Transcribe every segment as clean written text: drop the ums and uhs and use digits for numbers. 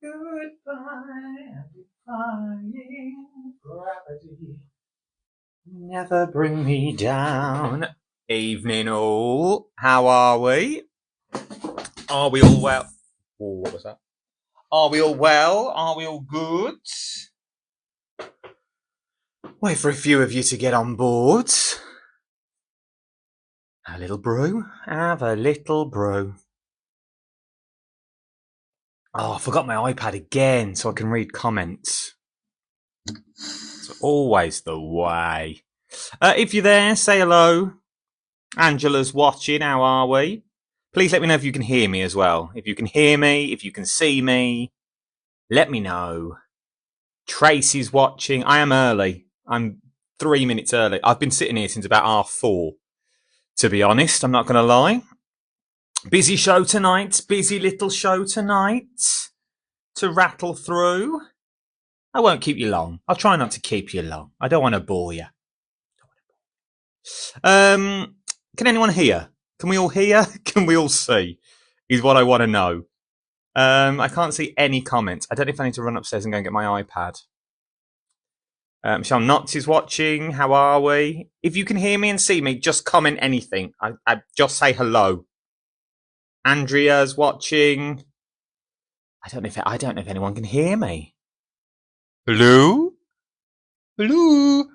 Goodbye, defying gravity. Never bring me down. Evening all. How are we? Are we all well? Oh, what was that? Are we all well? Are we all good? Wait for a few of you to get on board. A little brew. Have a little brew. Oh, I forgot my iPad again so I can read comments. It's always the way. If you're there, say hello. Angela's watching. How are we? Please let me know if you can hear me as well. If you can hear me, if you can see me, let me know. Tracy's watching. I am early. I'm 3 minutes early. I've been sitting here since about 4:30, to be honest. I'm not going to lie. Busy show tonight. Busy little show tonight to rattle through. I won't keep you long. I'll try not to keep you long. I don't want to bore you. Can anyone hear? Can we all hear? Can we all see? Is what I want to know. I can't see any comments. I don't know if I need to run upstairs and go and get my iPad. Michelle Knotts is watching. How are we? If you can hear me and see me, just comment anything. I just say hello. Andrea's watching. I don't know if anyone can hear me. Hello? Hello?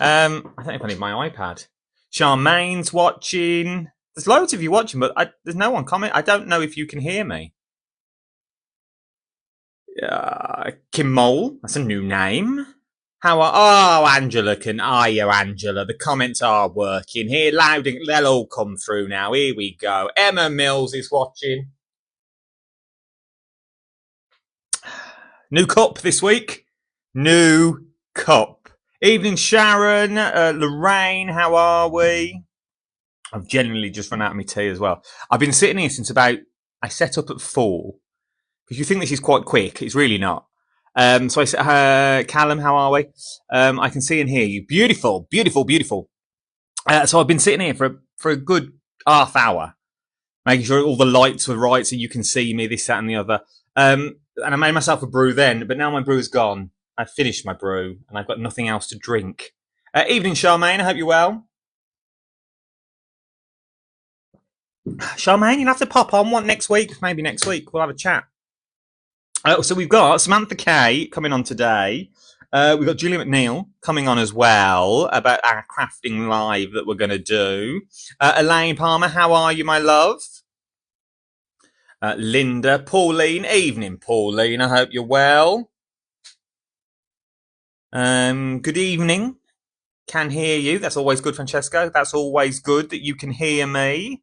I don't know if I need my iPad. Charmaine's watching. There's loads of you watching, but there's no one comment. I don't know if you can hear me. Kim Mole, that's a new name. Angela can. Angela. The comments are working here. Louding, they'll all come through now. Here we go. Emma Mills is watching. New cup this week. New cup. Evening, Sharon. Lorraine, how are we? I've genuinely just run out of my tea as well. I've been sitting here since I set up at 4. Because you think this is quite quick. It's really not. So I said, Callum, how are we? I can see and hear you. Beautiful, beautiful, beautiful. So I've been sitting here for a good half hour, making sure all the lights were right so you can see me, this, that, and the other. And I made myself a brew then, but now my brew is gone. I've finished my brew and I've got nothing else to drink. Evening, Charmaine. I hope you're well. Charmaine, you'll have to pop on next week. Maybe next week we'll have a chat. So we've got Samantha Kay coming on today. We've got Julia McNeil coming on as well about our crafting live that we're going to do. Elaine Palmer, how are you, my love? Linda, Pauline, evening, Pauline. I hope you're well. Good evening. Can hear you. That's always good, Francesco. That's always good that you can hear me.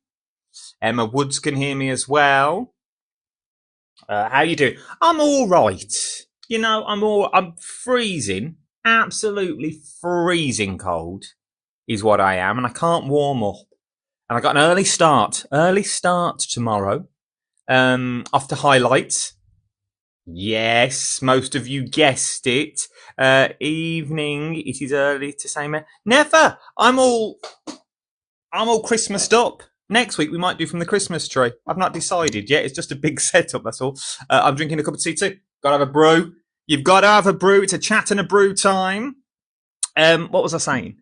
Emma Woods can hear me as well. How you doing? I'm all right. You know, I'm freezing. Absolutely freezing cold is what I am, and I can't warm up. And I got an early start tomorrow. Off to highlights. Yes, most of you guessed it. Evening. It is early to say never. I'm all Christmased up. Next week we might do from the Christmas tree. I've not decided yet. It's just a big setup, that's all. I'm drinking a cup of tea too. Gotta have a brew. You've got to have a brew. It's a chat and a brew time. What was I saying?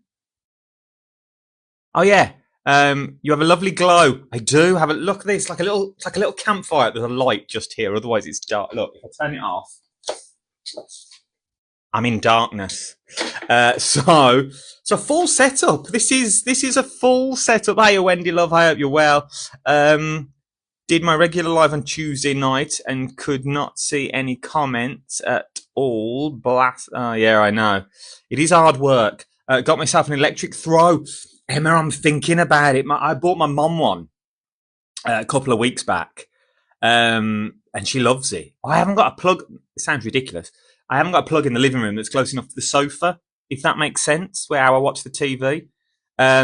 Oh yeah. You have a lovely glow. I do. Have a look at this. It's like a little campfire. There's a light just here. Otherwise it's dark. Look, if I turn it off, I'm in darkness. So full setup. This is a full setup. Hey, Wendy, love. I hope you're well. Did my regular live on Tuesday night and could not see any comments at all. Blast. Oh, yeah, I know. It is hard work. Got myself an electric throw. Emma, I'm thinking about it. I bought my mum one a couple of weeks back, and she loves it. I haven't got a plug. It sounds ridiculous. I haven't got a plug in the living room that's close enough to the sofa, if that makes sense, where I watch the TV.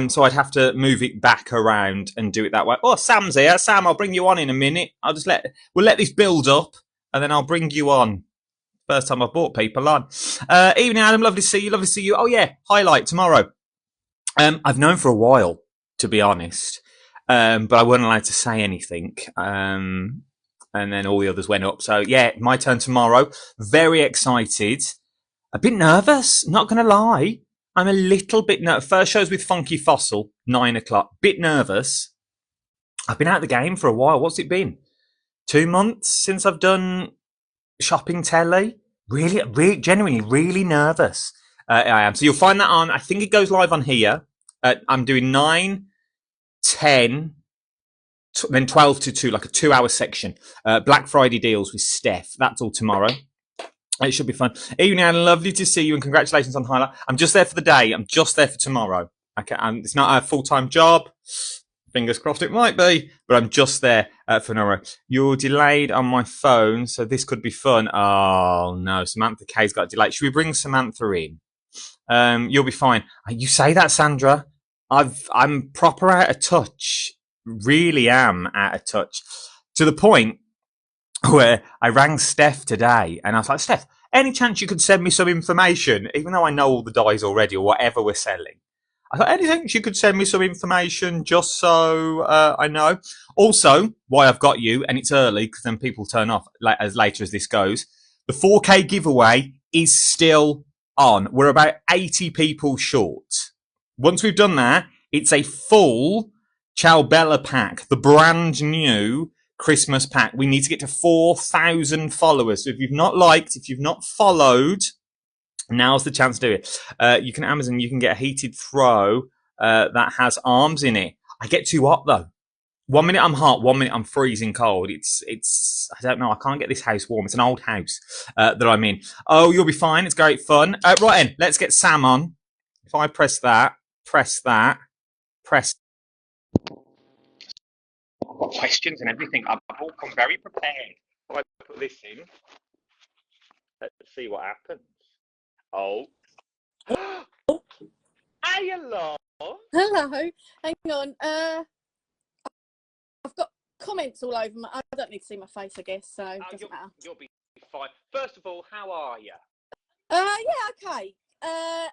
So I'd have to move it back around and do it that way. Oh, Sam's here. Sam, I'll bring you on in a minute. We'll let this build up, and then I'll bring you on. First time I've brought people on. Evening, Adam. Lovely to see you. Lovely to see you. Oh yeah, highlight tomorrow. I've known for a while, to be honest, but I wasn't allowed to say anything. and then all the others went up. So yeah, my turn tomorrow. Very excited. A bit nervous, not going to lie. I'm a little bit nervous. First show's with Funky Fossil, 9 o'clock. Bit nervous. I've been out of the game for a while. What's it been? 2 months since I've done shopping telly. Really, genuinely, really nervous. I am. So you'll find that on, I think it goes live on here. I'm doing 9, 10, then 12 to 2, like a 2 hour section. Black Friday deals with Steph. That's all tomorrow. It should be fun. Evening, Anne. Lovely to see you, and congratulations on highlight. I'm just there for the day. I'm just there for tomorrow. Okay, it's not a full-time job. Fingers crossed it might be, but I'm just there for tomorrow. You're delayed on my phone, so this could be fun. Oh no, Samantha K's got delayed. Should we bring Samantha in? You'll be fine. You say that, Sandra. I'm proper out of touch. Really am out of touch. To the point where I rang Steph today and I was like, Steph, any chance you could send me some information, even though I know all the dyes already or whatever we're selling? I thought, any chance you could send me some information just so I know? Also, why I've got you, and it's early because then people turn off as later as this goes, the 4K giveaway is still on. We're about 80 people short. Once we've done that, it's a full Ciao Bella pack, the brand new Christmas pack. We need to get to 4,000 followers. So if you've not liked, if you've not followed, now's the chance to do it. You can Amazon, you can get a heated throw that has arms in it. I get too hot though. 1 minute I'm hot, 1 minute I'm freezing cold. It's I don't know. I can't get this house warm. It's an old house that I'm in. Oh, you'll be fine. It's great fun. Right then, let's get Sam on. If I press that, press. I've got questions and everything. I've all come very prepared. If I put this in, let's see what happens. Oh. Hello. Hello. Hang on. I've got comments all over my. I don't need to see my face, I guess. So it doesn't matter. You'll be fine. First of all, how are you? Yeah, okay.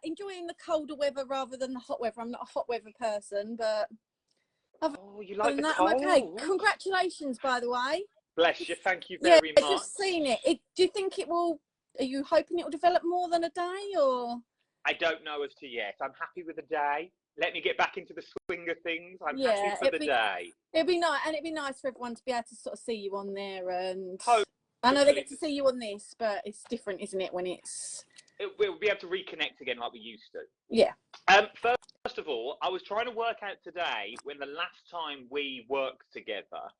Enjoying the colder weather rather than the hot weather. I'm not a hot weather person, but. You like the cold? I'm okay. Congratulations, by the way. Bless you. Thank you very much. I've just seen it. Do you think it will? Are you hoping it will develop more than a day, or? I don't know as to yet. I'm happy with a day. Let me get back into the swing of things. I'm happy for the day. It'd be nice, and it'd be nice for everyone to be able to sort of see you on there. And hopefully, I know they get to see you on this, but it's different, isn't it? When we'll be able to reconnect again like we used to. Yeah. First of all, I was trying to work out today when the last time we worked together.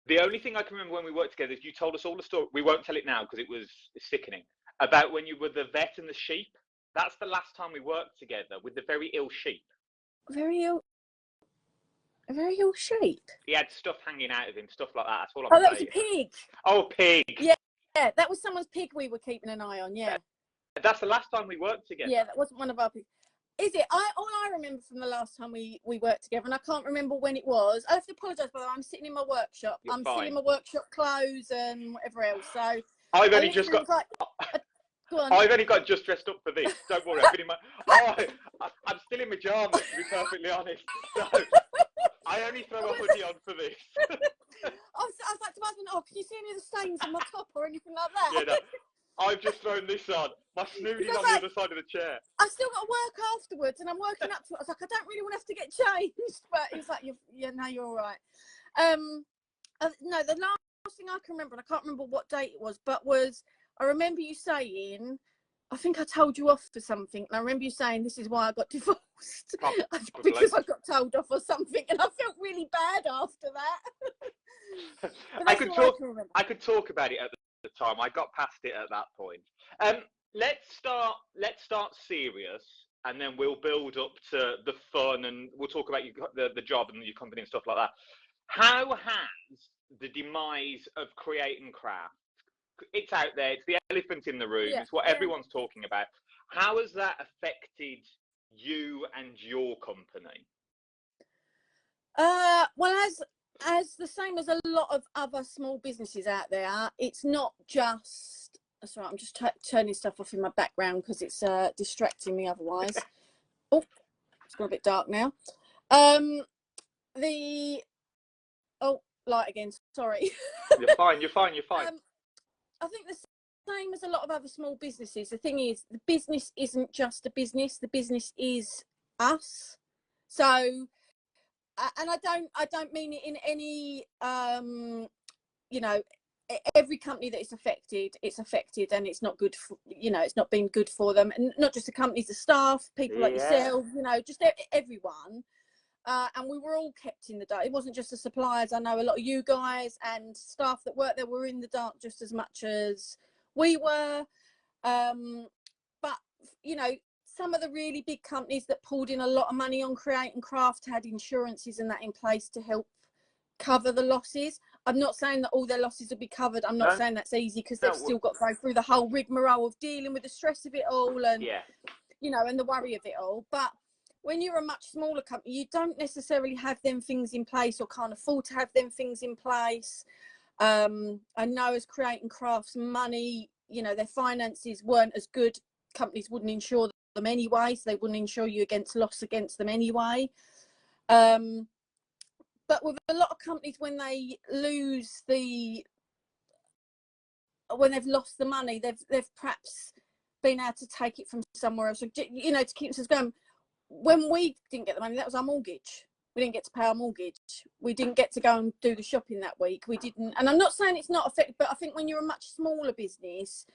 The only thing I can remember when we worked together is you told us all the story. We won't tell it now because it was sickening. About when you were the vet and the sheep. That's the last time we worked together with the very ill sheep. A very ill sheep? He had stuff hanging out of him, stuff like that. That's all I'm saying. Oh, that was a pig. Oh, pig. Yeah, that was someone's pig we were keeping an eye on, yeah. That's the last time we worked together. Yeah, that wasn't one of our pigs. Is it? All I remember from the last time we worked together, and I can't remember when it was. I have to apologise, by the way. I'm sitting in my workshop. You're fine. Sitting in my workshop clothes and whatever else. So I've only just got. Go on. I've only got just dressed up for this. Don't worry. I've been in my. I'm still in my pajamas, to be perfectly honest. So I only throw a hoodie on for this. I was like to my husband, can you see any of the stains on my top or anything like that? Yeah, no. I've just thrown this on. My snoodie's on the other side of the chair. I've still got to work afterwards, and I'm working up to it. I was like, I don't really want to have to get changed, but he's like, you're all right. No, the last thing I can remember, and I can't remember what date it was, but I remember you saying, I think I told you off for something, and I remember you saying this is why I got divorced because I got told off or something, and I felt really bad after that. I could talk about it at the time. I got past it at that point. Let's start serious, and then we'll build up to the fun, and we'll talk about the job and your company and stuff like that. How has the demise of Create and Craft? It's out there. It's the elephant in the room. It's what everyone's talking about. How has that affected you and your company? Well, as the same as a lot of other small businesses out there, it's not just. That's right. I'm just turning stuff off in my background because it's distracting me otherwise. Oh, it's got a bit dark now. light again. Sorry. You're fine. You're fine. You're fine. I think the same as a lot of other small businesses. The thing is, the business isn't just a business. The business is us. So, and I don't mean it in any, you know, every company that is affected, it's affected, and it's not good for, you know, it's not been good for them, and not just the companies, the staff, people like yourself, you know, just everyone. And we were all kept in the dark. It wasn't just the suppliers. I know a lot of you guys and staff that worked there were in the dark just as much as we were. But, you know, some of the really big companies that pulled in a lot of money on Create and Craft had insurances and that in place to help cover the losses. I'm not saying that all their losses will be covered. I'm not saying that's easy, because they've still got to go through the whole rigmarole of dealing with the stress of it all, and, you know, and the worry of it all. But when you're a much smaller company, you don't necessarily have them things in place, or can't afford to have them things in place. I know as Create and Craft's money, you know, their finances weren't as good. Companies wouldn't insure them anyway, so they wouldn't insure you against loss against them anyway. But with a lot of companies, when they lose when they've lost the money, they've perhaps been able to take it from somewhere else, you know, to keep themselves going. When we didn't get the money, that was our mortgage. We didn't get to pay our mortgage. We didn't get to go and do the shopping that week. We didn't. And I'm not saying it's not affected, but I think when you're a much smaller business,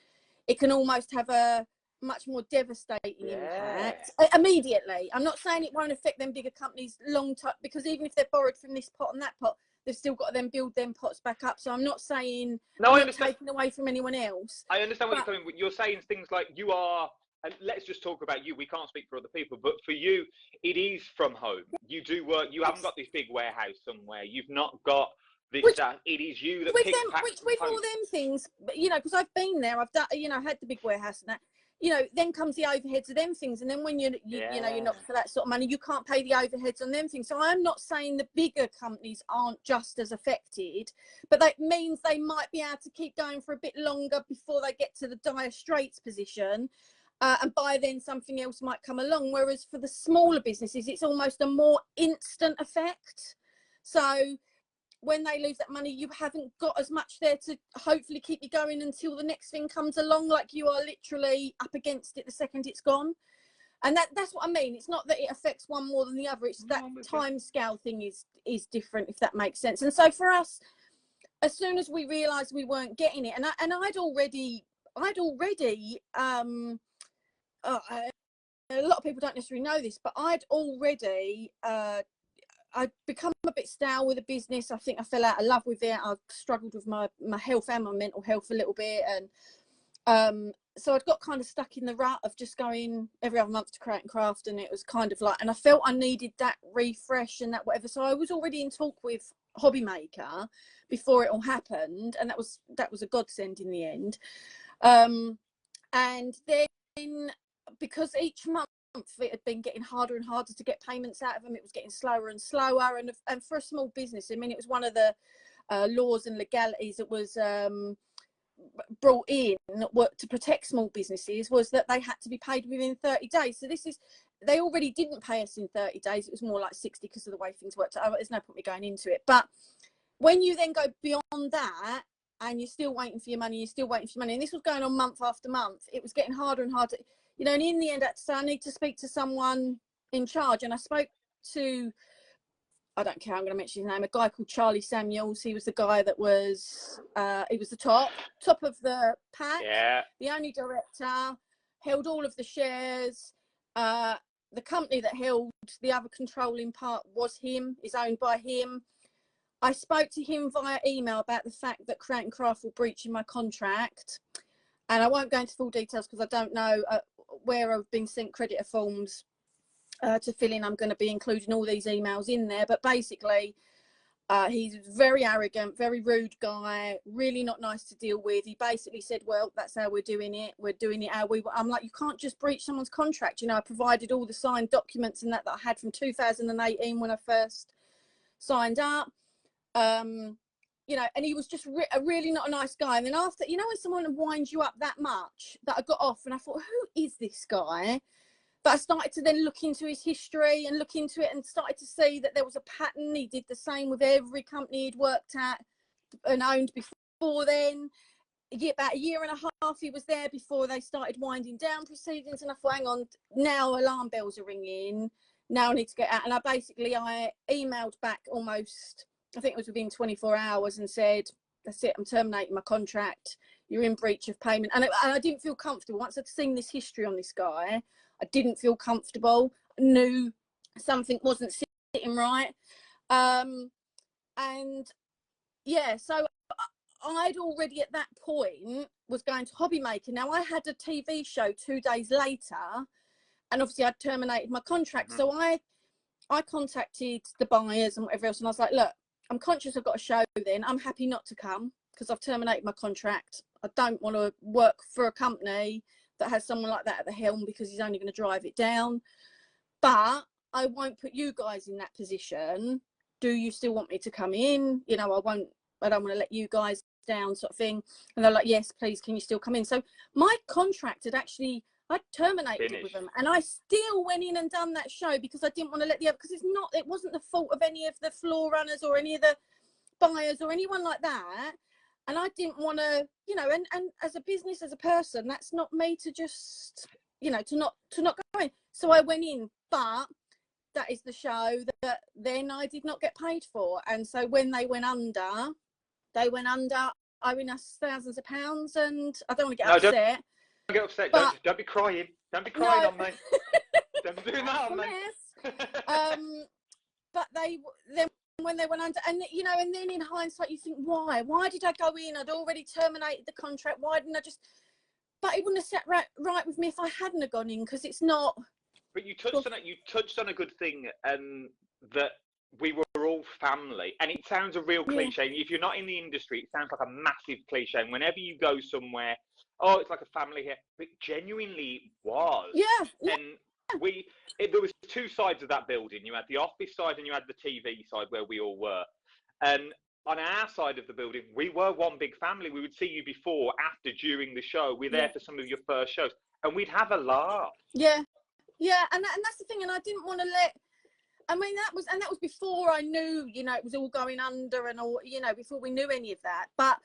it can almost have a much more devastating impact immediately. I'm not saying it won't affect them bigger companies long time, because even if they're borrowed from this pot and that pot, they've still got to then build them pots back up. So I'm not saying, I'm not taking away from anyone else. I understand what you're coming. You're saying things like, you are, and let's just talk about you. We can't speak for other people, but for you, it is from home. You do work. You haven't got this big warehouse somewhere. You've not got this. It is you that picks with all them things, you know, because I've been there. I've done, you know, had the big warehouse and that. You know, then comes the overheads of them things, and then when you know, you're not for that sort of money, you can't pay the overheads on them things. So I'm not saying the bigger companies aren't just as affected, but that means they might be able to keep going for a bit longer before they get to the dire straits position. And by then something else might come along. Whereas for the smaller businesses, it's almost a more instant effect. So when they lose that money, you haven't got as much there to hopefully keep you going until the next thing comes along. Like, you are literally up against it the second it's gone. And that's what I mean. It's not that it affects one more than the other. It's that time scale thing is different, if that makes sense. And so for us, as soon as we realised we weren't getting it, and I'd already a lot of people don't necessarily know this, but I'd already I'd become a bit stale with the business. I think I fell out of love with it. I struggled with my health and my mental health a little bit, and so I'd got kind of stuck in the rut of just going every other month to Create and Craft, and it was kind of like, and I felt I needed that refresh and that whatever. So I was already in talk with Hobby Maker before it all happened, and that was a godsend in the end. And then, because each month it had been getting harder and harder to get payments out of them, it was getting slower and slower, and for a small business, I mean, it was one of the laws and legalities that was brought in to protect small businesses, was that they had to be paid within 30 days. So they already didn't pay us in 30 days. It was more like 60 because of the way things worked. There's no point me going into it. But when you then go beyond that, and you're still waiting for your money, and this was going on month after month, it was getting harder and harder, you know. And in the end, I had to say, I need to speak to someone in charge. And I spoke to, I don't care, I'm going to mention his name, a guy called Charlie Samuels. He was the guy that was, he was the top of the pack, the only director, held all of the shares. The company that held the other controlling part was him, is owned by him. I spoke to him via email about the fact that Create and Craft were breaching my contract. And I won't go into full details because I don't know where I've been sent creditor forms to fill in. I'm going to be including all these emails in there. But basically, he's very arrogant, very rude guy, really not nice to deal with. He basically said, well, that's how we're doing it. We're doing it how we were. I'm like, you can't just breach someone's contract. You know, I provided all the signed documents and that I had from 2018 when I first signed up. You know, and he was just really not a nice guy. And then after, you know, when someone winds you up that much, that I got off and I thought, who is this guy? But I started to then look into his history and look into it and started to see that there was a pattern. He did the same with every company he'd worked at and owned before then. About a year and a half he was there before they started winding down proceedings, and I thought, hang on, now alarm bells are ringing, now I need to get out. And I emailed back almost, I think it was within 24 hours, and said, that's it, I'm terminating my contract, you're in breach of payment. And I didn't feel comfortable. Once I'd seen this history on this guy, I didn't feel comfortable. I knew something wasn't sitting right. And yeah, so I'd already at that point was going to Hobby Maker. Now I had a TV show 2 days later, and obviously I'd terminated my contract. Mhm. So I contacted the buyers and whatever else, and I was like, look, I'm conscious I've got a show then. I'm happy not to come because I've terminated my contract. I don't want to work for a company that has someone like that at the helm because he's only going to drive it down. But I won't put you guys in that position. Do you still want me to come in? You know, I don't want to let you guys down, sort of thing. And they're like, yes, please, can you still come in? So my contract had actually, I terminated it with them, and I still went in and done that show because I didn't want to let the other, because it wasn't the fault of any of the floor runners or any of the buyers or anyone like that. And I didn't want to, you know, and as a business, as a person, that's not me to just, you know, to not go in. So I went in, but that is the show that then I did not get paid for. And so when they went under, owing us thousands of pounds, and I don't want to get upset. Don't get upset. But Don't be crying. Don't be crying on me. Don't be doing that on me. But then when they went under, and you know, and then in hindsight you think, why did I go in? I'd already terminated the contract. Why didn't I just? But it wouldn't have sat right with me if I hadn't have gone in, because it's not. But you touched on a good thing, that we were all family, and it sounds a real cliche. If you're not in the industry, it sounds like a massive cliche. And whenever you go somewhere, oh, it's like a family here, but genuinely it was. Yeah. And there was two sides of that building. You had the office side and you had the TV side where we all were. And on our side of the building, we were one big family. We would see you before, after, during the show. We're there for some of your first shows, and we'd have a laugh. Yeah, and that's the thing. And I didn't want to let. I mean, that was before I knew, you know, it was all going under and all, you know, before we knew any of that. But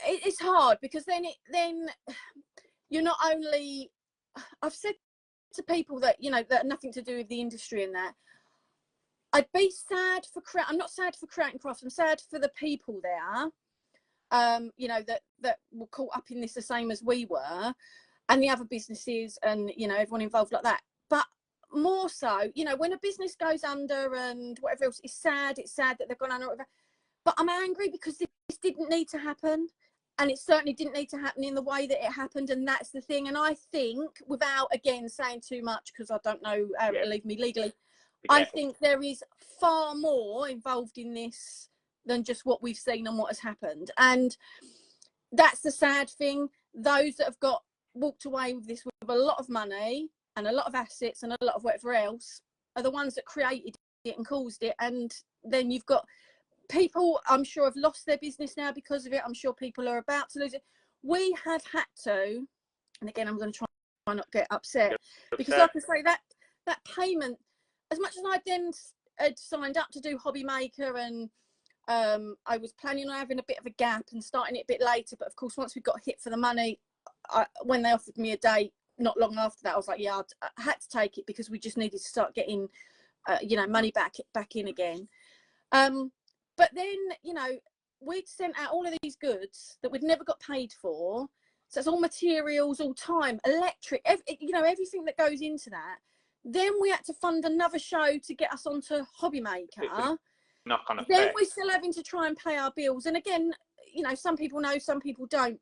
it's hard because then you're not only. I've said to people that, you know, that are nothing to do with the industry and that. I'd be sad for I'm not sad for Creating Craft. I'm sad for the people there, you know, that were caught up in this the same as we were, and the other businesses, and you know, everyone involved like that. But more so, you know, when a business goes under and whatever else, it's sad that they've gone under. But I'm angry because this didn't need to happen, and it certainly didn't need to happen in the way that it happened. And that's the thing. And I think, without again saying too much, because I don't know how to leave me legally. I think there is far more involved in this than just what we've seen and what has happened. And that's the sad thing. Those that have walked away with this with a lot of money and a lot of assets and a lot of whatever else are the ones that created it and caused it. And then you've got people, I'm sure, have lost their business now because of it. I'm sure people are about to lose it. We have had to, and again, I'm going to try not get upset, because like I say, that payment, as much as I then had signed up to do Hobby Maker, and I was planning on having a bit of a gap and starting it a bit later, but of course once we got hit for the money, when they offered me a date not long after that, I was like, yeah, I had to take it, because we just needed to start getting you know, money back in again. But then, you know, we'd sent out all of these goods that we'd never got paid for, so it's all materials, all time, electric, you know, everything that goes into that. Then we had to fund another show to get us onto Hobby Maker. Then we're still having to try and pay our bills. And again, you know, some people know, some people don't.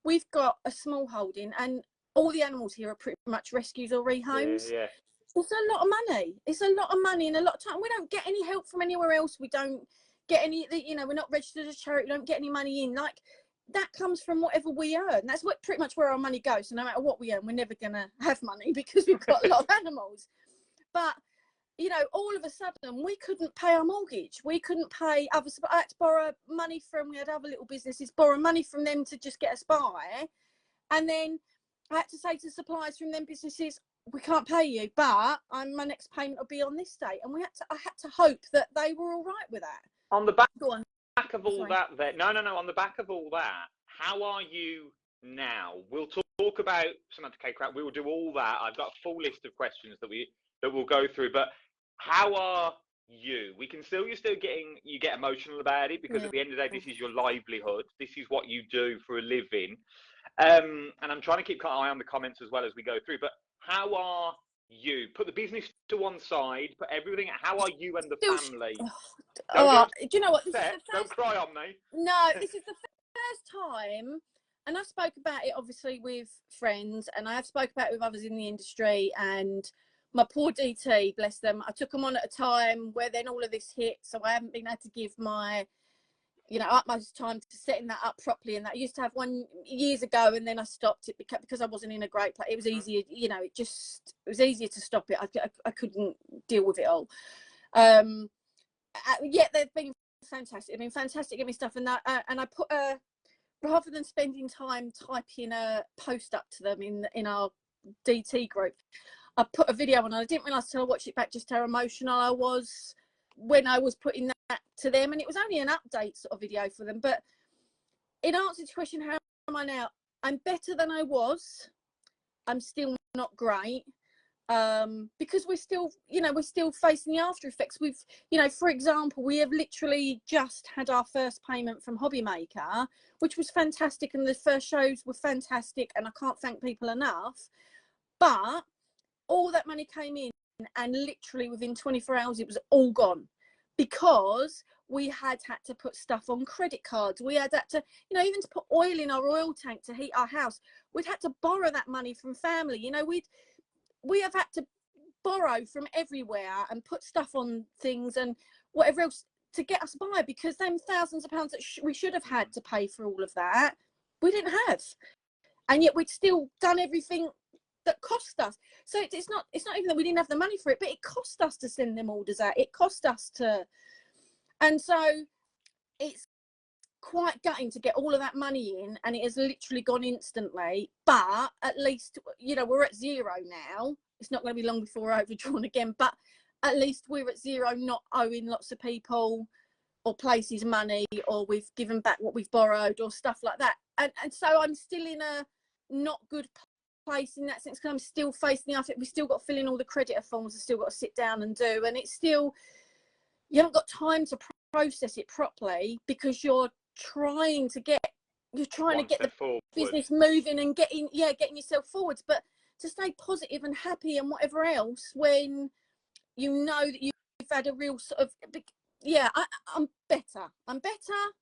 We've got a small holding, and all the animals here are pretty much rescues or rehomes. Yeah. It's a lot of money. It's a lot of money and a lot of time. We don't get any help from anywhere else. We don't get any, you know, we're not registered as a charity. We don't get any money in. Like, that comes from whatever we earn. That's pretty much where our money goes. So no matter what we earn, we're never going to have money because we've got a lot of animals. But, you know, all of a sudden we couldn't pay our mortgage. We couldn't pay I had to borrow money we had other little businesses, borrow money from them to just get us by. And then I had to say to suppliers from them businesses, we can't pay you, but my next payment will be on this date. And I had to hope that they were all right with that. On the back, Go on. back of all Sorry. that, no, on the back of all that, how are you now? We'll talk about Samantha K. Crowd. We will do all that. I've got a full list of questions that we'll go through. But how are you? You're still you get emotional about it, because at the end of the day, this is your livelihood. This is what you do for a living. And I'm trying to keep an eye on the comments as well as we go through. But how are you? Put the business to one side. Put everything. How are you and the family? Do you know what? Don't cry on me. No, this is the first time, and I spoke about it obviously with friends, and I have spoke about it with others in the industry. And my poor DT, bless them, I took them on at a time where then all of this hit, so I haven't been able to give my utmost time to setting that up properly. And that I used to have one years ago, and then I stopped it because I wasn't in a great place. It was easier, it was easier to stop it. I couldn't deal with it all. Yeah, they've been fantastic. They've been fantastic giving me stuff, and I put rather than spending time typing a post up to them in our DT group, I put a video on. And I didn't realise till I watched it back just how emotional I was when I was putting that to them, and it was only an update sort of video for them. But in answer to the question, how am I now? I'm better than I was. I'm still not great. Because we're still facing the after effects. We've, for example, we have literally just had our first payment from Hobby Maker, which was fantastic, and the first shows were fantastic, and I can't thank people enough. But all that money came in, and literally within 24 hours it was all gone, because we had to put stuff on credit cards. We had to, even to put oil in our oil tank to heat our house, we'd had to borrow that money from family. We have had to borrow from everywhere and put stuff on things and whatever else to get us by, because them thousands of pounds that we should have had to pay for all of that, we didn't have. And yet we'd still done everything that cost us. So it's not even that we didn't have the money for it, but it cost us to send them orders out. It cost us to, and so it's quite gutting to get all of that money in, and it has literally gone instantly. But at least we're at zero now. It's not going to be long before we're overdrawn again, but at least we're at zero, not owing lots of people or places money, or we've given back what we've borrowed or stuff like that. And so I'm still in a not good place in that sense, because I'm still facing the after. We've still got to fill in all the creditor forms. I've still got to sit down and do, and it's still, you haven't got time to process it properly, because you're trying to get the business moving and getting yourself forwards, but to stay positive and happy and whatever else, when that you've had a real sort of, I'm better.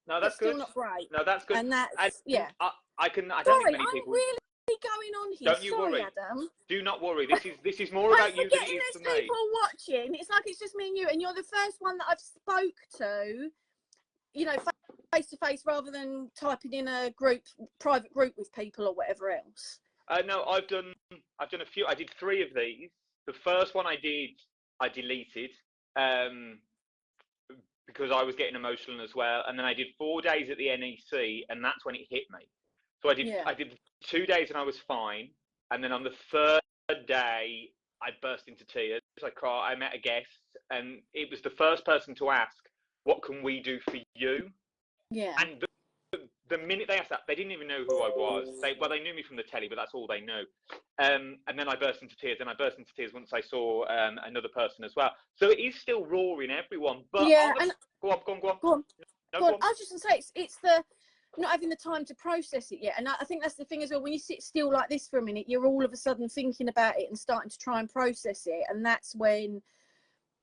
No, that's good. Still not great. No, that's good. And that's I don't Sorry, think many people. I'm really going on here. Don't you worry, Adam. Do not worry. This is more about you than it is for me. There's people watching. It's like it's just me and you, and you're the first one that I've spoke to, face to face, rather than typing in a private group with people or whatever else. No, I've done a few. I did 3 of these. The first one I deleted because I was getting emotional as well, and then I did 4 days at the NEC, and that's when it hit me. So I did 2 days and I was fine, and then on the 3rd day I burst into tears. I cried. I met a guest, and it was the first person to ask, "What can we do for you?" Yeah. And the minute they asked that, they didn't even know who I was. They knew me from the telly, but that's all they knew. And then I burst into tears, and I burst into tears once I saw another person as well. So it is still raw in everyone. But go on. Go on. I was just going to say, it's the not having the time to process it yet. And I think that's the thing as well. When you sit still like this for a minute, you're all of a sudden thinking about it and starting to try and process it. And that's when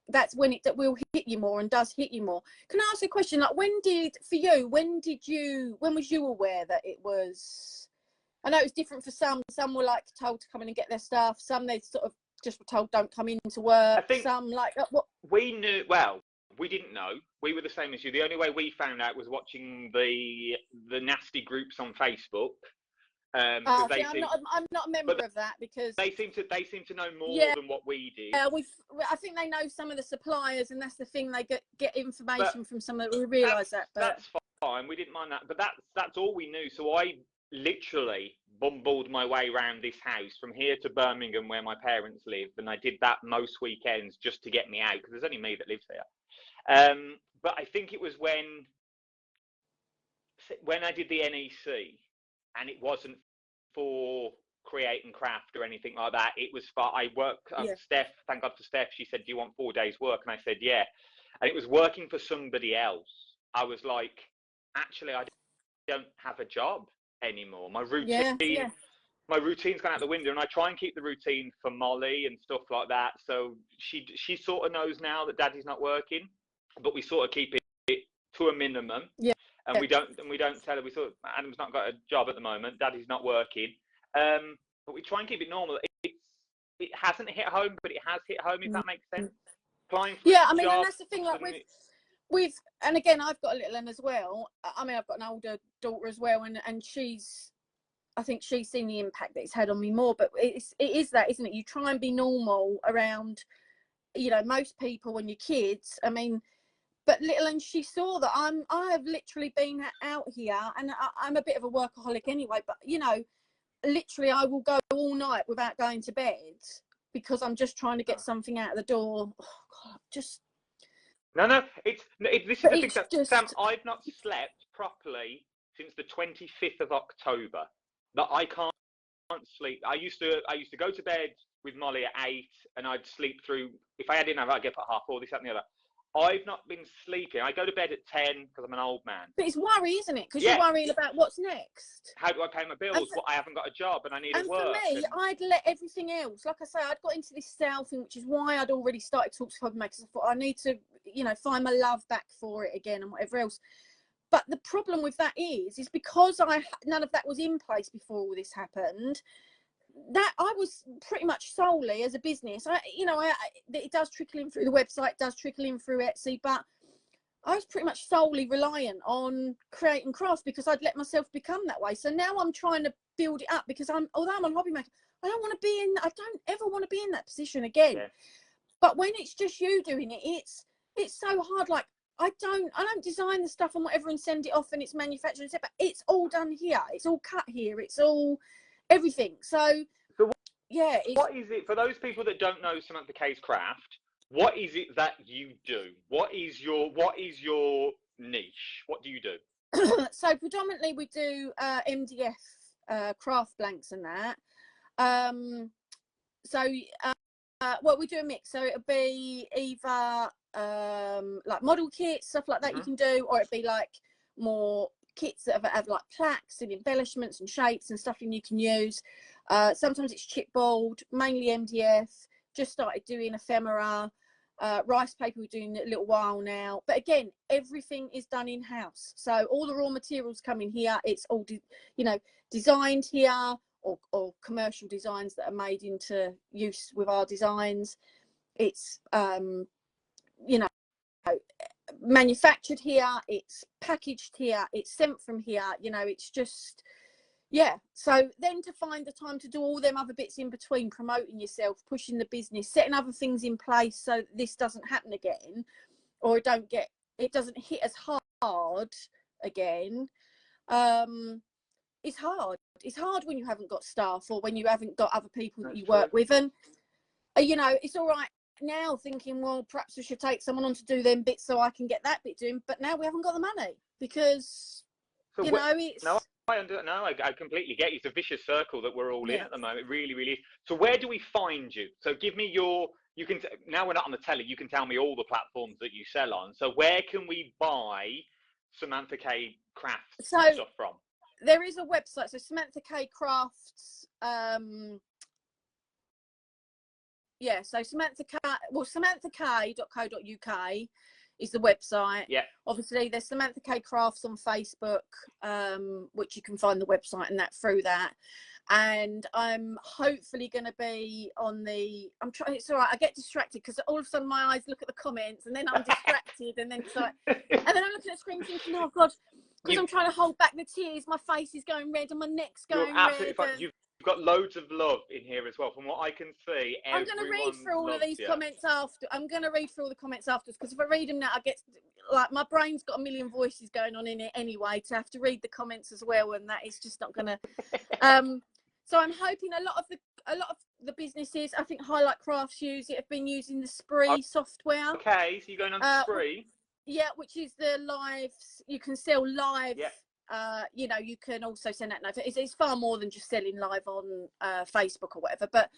it will hit you more, and does hit you more. Can I ask a question? Like, when was you aware that it was? I know it's different for some. Some were like told to come in and get their stuff. Some they sort of just were told don't come into work. I think some like what we knew. Well, we didn't know. We were the same as you. The only way we found out was watching the nasty groups on Facebook. I'm not a member of that, because they seem to know more than what we did. I think they know some of the suppliers, and that's the thing, they get information from some of we realise that. But that's fine. We didn't mind that, but that's all we knew. So I literally bumbled my way around this house from here to Birmingham, where my parents live, and I did that most weekends just to get me out, because there's only me that lives here. But I think it was when I did the NEC, and it wasn't for create and craft or anything like that. It was for, I work, Steph, thank God for Steph, she said, do you want 4 days work? And I said, yeah. And it was working for somebody else. I was like, actually, I don't have a job anymore. My routine's gone out the window, and I try and keep the routine for Molly and stuff like that. So she sort of knows now that Daddy's not working, but we sort of keep it to a minimum. Yeah. And we don't tell her, we sort of, Adam's not got a job at the moment, Daddy's not working. But we try and keep it normal. It hasn't hit home, but it has hit home, if that makes sense. Applying for I mean, job, and that's the thing, like with and again, I've got a little one as well. I mean, I've got an older daughter as well, and I think she's seen the impact that it's had on me more. But it is that, isn't it? You try and be normal around, most people and your kids. I mean, but little, and she saw that I have literally been out here, and I'm a bit of a workaholic anyway. But literally, I will go all night without going to bed because I'm just trying to get something out of the door. Oh God, just. No, this is the thing, Sam, I've not slept properly since the 25th of October. That I can't sleep. I used to go to bed with Molly at 8, and I'd sleep through. If I didn't have it, I'd get up at 4:30, this, that, and the other. I've not been sleeping. I go to bed at 10 because I'm an old man. But it's worry, isn't it? Because you're worrying about what's next. How do I pay my bills? I haven't got a job and I need to work. And for me, I'd let everything else. Like I say, I'd got into this sale thing, which is why I'd already started talks to makers. I thought I need to, find my love back for it again and whatever else. But the problem with that is because none of that was in place before all this happened. That I was pretty much solely as a business. It does trickle in through the website, does trickle in through Etsy, but I was pretty much solely reliant on create and craft because I'd let myself become that way. So now I'm trying to build it up because although I'm a hobby maker, I don't ever want to be in that position again. Yeah. But when it's just you doing it, it's so hard. Like I don't design the stuff and whatever and send it off and it's manufactured, but it's all done here. It's all cut here. It's all everything. So what is it for those people that don't know Samantha K's craft? What is it that you do? What is your niche? What do you do? So predominantly we do MDF craft blanks and that. We do a mix. So it'll be either like model kits, stuff like that you can do, or it'd be like more kits that have like plaques and embellishments and shapes and stuff you can use. Sometimes it's chipboard, mainly MDF. Just started doing ephemera. Rice paper we're doing a little while now, but again, everything is done in house. So all the raw materials come in here. It's all designed here, or commercial designs that are made into use with our designs. It's manufactured here, it's packaged here, it's sent from here. It's just so then to find the time to do all them other bits in between, promoting yourself, pushing the business, setting other things in place so that this doesn't happen again, or it doesn't hit as hard again. It's hard when you haven't got staff or when you haven't got other people that you work with. And it's all right now thinking, well, perhaps we should take someone on to do them bits so I can get that bit doing, but now we haven't got the money because it's I completely get you. It's a vicious circle that we're all in at the moment. It really, really is. So where do we find you? So give me now we're not on the telly, you can tell me all the platforms that you sell on. So where can we buy Samantha K Crafts stuff from? There is a website, so Samantha K Crafts, so samanthak.co.uk is the website. Yeah. Obviously, there's Samantha K Crafts on Facebook, which you can find the website and that through that. And I'm hopefully going to be on the. It's all right. I get distracted because all of a sudden my eyes look at the comments, and then I'm distracted, and then and then I'm looking at the screen thinking, oh God, because I'm trying to hold back the tears. My face is going red, and my neck's going red. Absolutely fine. You've got loads of love in here as well, from what I can see. I'm going to read through all of these comments after. I'm going to read through all the comments after, because if I read them now, I get my brain's got a million voices going on in it anyway. To have to read the comments as well, and that is just not going to. So I'm hoping a lot of the businesses, I think Highlight Crafts use it, have been using the Spree software. Okay, so you're going on Spree. Yeah, which is the lives. You can sell live. Yeah. You know, you can also send out notifications. It's far more than just selling live on Facebook or whatever. But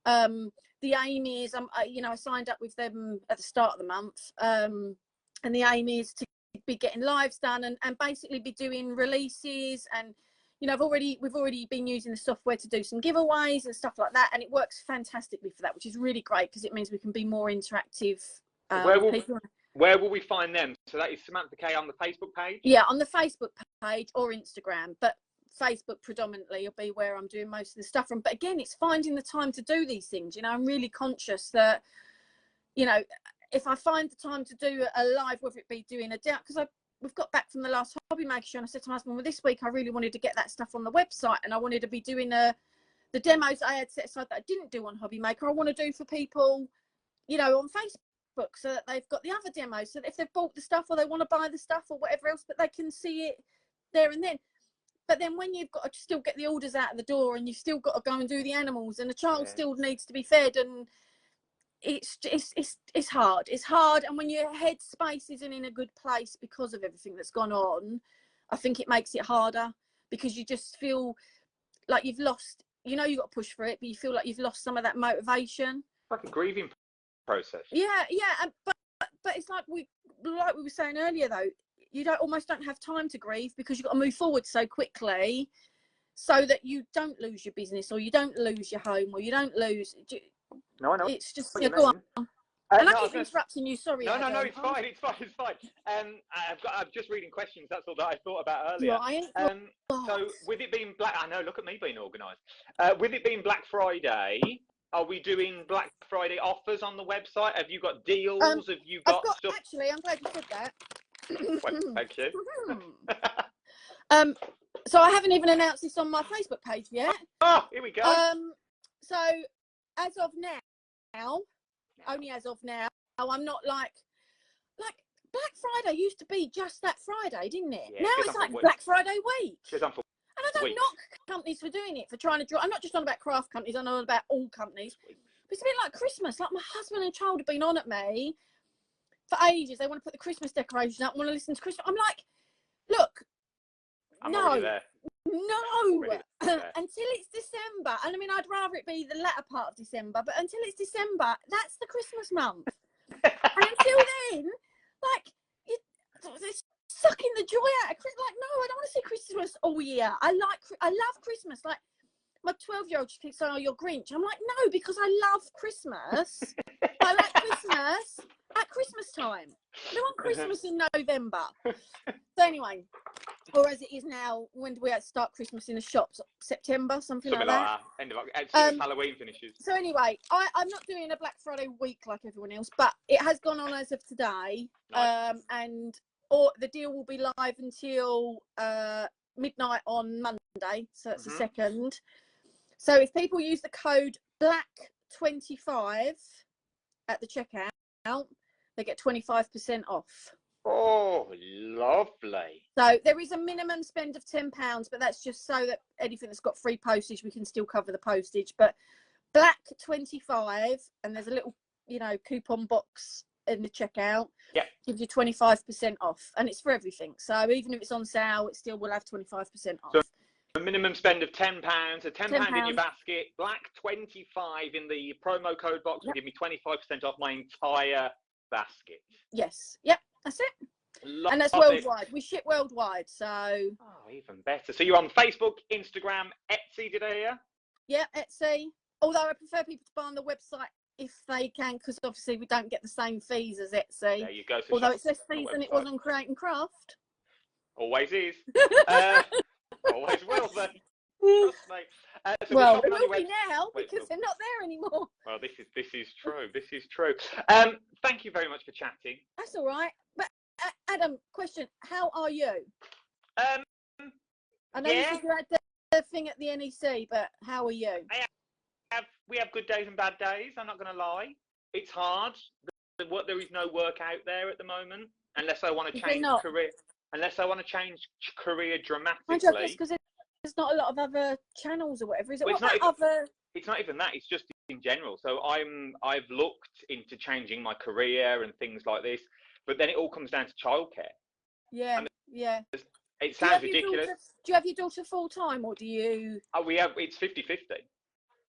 the aim is, you know, I signed up with them at the start of the month, and the aim is to be getting lives done and basically be doing releases. And you know, we've already been using the software to do some giveaways and stuff like that, and it works fantastically for that, which is really great because it means we can be more interactive. Where will we find them? So that is Samantha K on the Facebook page? Yeah, on the Facebook page or Instagram, but Facebook predominantly will be where I'm doing most of the stuff from. But again, it's finding the time to do these things. You know, I'm really conscious that, you know, if I find the time to do a live, whether it be doing a demo, because we've got back from the last Hobby Maker show, and I said to my husband, well, this week I really wanted to get that stuff on the website, and I wanted to be doing the demos I had set aside that I didn't do on Hobby Maker. I want to do for people, you know, on Facebook, so that they've got the other demos, so that if they've bought the stuff or they want to buy the stuff or whatever else, but they can see it there and then. But then when you've got to still get the orders out of the door, and you've still got to go and do the animals, and the child still needs to be fed, and it's hard. It's hard, and when your headspace isn't in a good place because of everything that's gone on, I think it makes it harder, because you just feel like you've lost, you know, you've got to push for it, but you feel like you've lost some of that motivation. Like a grieving process. Yeah, but it's like we were saying earlier, though, you almost don't have time to grieve, because you've got to move forward so quickly, so that you don't lose your business, or you don't lose your home, or you don't lose. No, I know. It's just, yeah, go on. And I keep interrupting you. Sorry. No, it's fine. It's fine. I'm just reading questions. That's all that I thought about earlier. Right. So with it being Black, I know. Look at me being organised. With it being Black Friday, are we doing Black Friday offers on the website? Have you got deals? Have you got stuff? Actually, I'm glad you said that. Well, thank you. So I haven't even announced this on my Facebook page yet. Oh, here we go. So as of now, only as of now, I'm not like Black Friday used to be just that Friday, didn't it? Yeah, now it's like Black Friday week. And I don't knock companies for doing it, for trying to draw. I'm not just on about craft companies, I know about all companies. But it's a bit like Christmas. Like, my husband and child have been on at me for ages. They want to put the Christmas decorations up, want to listen to Christmas. I'm like, look, no, until it's December. And I mean, I'd rather it be the latter part of December, but until it's December, that's the Christmas month. And until then, like, it's sucking the joy out of Christmas. Like, no, I don't want to see Christmas all year. I love Christmas. Like, my 12-year-old just keeps saying, oh, you're Grinch. I'm like, no, because I love Christmas. I like Christmas at Christmas time. I don't want Christmas in November. So anyway, or as it is now, when do we start Christmas in the shops? September, something like that. End of as Halloween finishes. So anyway, I'm not doing a Black Friday week like everyone else, but it has gone on as of today. Nice. Or the deal will be live until midnight on Monday, so that's the 2nd. So if people use the code BLACK25 at the checkout, they get 25% off. Oh, lovely. So there is a minimum spend of £10, but that's just so that anything that's got free postage, we can still cover the postage. But BLACK25, and there's a little, you know, coupon box in the checkout. Yeah. Gives you 25% off, and it's for everything. So even if it's on sale, it still will have 25% off. So a minimum spend of £10, a £10 in your basket, BLACK25 in the promo code box will give me 25% off my entire basket. Yes. Yep. That's it. And that's worldwide. We ship worldwide, so. Oh, even better. So you're on Facebook, Instagram, Etsy, did I hear? Yeah, Etsy. Although I prefer people to buy on the website if they can, because obviously we don't get the same fees as Etsy. There you go. So although it's less fees than it was on Create and Craft. Always is. Always will, then. Trust me. So well, it will be now, because they're not there anymore. Well, this is true. This is true. Thank you very much for chatting. That's all right. But Adam, question: how are you? I know you said you had the thing at the NEC, but how are you? We have good days and bad days. I'm not going to lie. It's hard. There is no work out there at the moment, unless I want to change career. Unless I want to change career dramatically. not a lot of other channels or whatever, is it? Well, What about other? It's not even that. It's just in general. So I've looked into changing my career and things like this, but then it all comes down to childcare. Yeah, And yeah. it sounds ridiculous. Do you have your daughter full time, or do you? Oh, it's 50-50.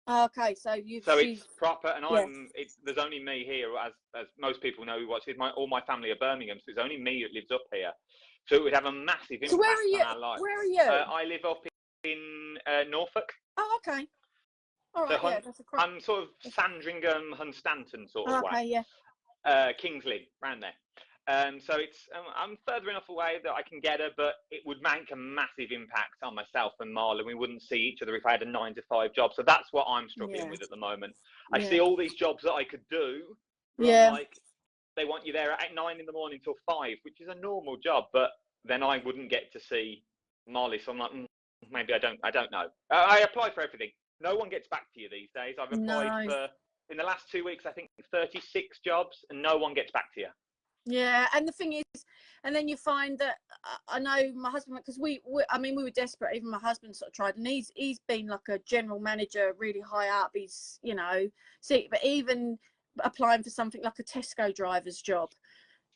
Okay, so It's proper, and yeah. there's only me here, as most people know who watch this. All my family are Birmingham, so there's only me that lives up here. So it would have a massive impact on our life. Where are you? I live up in Norfolk. Oh, okay. All right, So yeah, that's a I'm sort of Sandringham, Hunstanton sort of way. Okay, yeah. Kings Lynn, round there. So I'm further enough away that I can get her, but it would make a massive impact on myself and Marlon. We wouldn't see each other if I had a 9-to-5 job. So that's what I'm struggling with at the moment. I see all these jobs that I could do. Yeah. Like, they want you there at 9 in the morning till 5, which is a normal job, but then I wouldn't get to see Marley. So I'm like, maybe I don't know. I apply for everything. No one gets back to you these days. I've applied for, in the last 2 weeks, I think 36 jobs, and no one gets back to you. Yeah, and the thing is, and then you find that I know my husband, because we were desperate. Even my husband sort of tried, and he's been like a general manager, really high up. He's but even applying for something like a Tesco driver's job,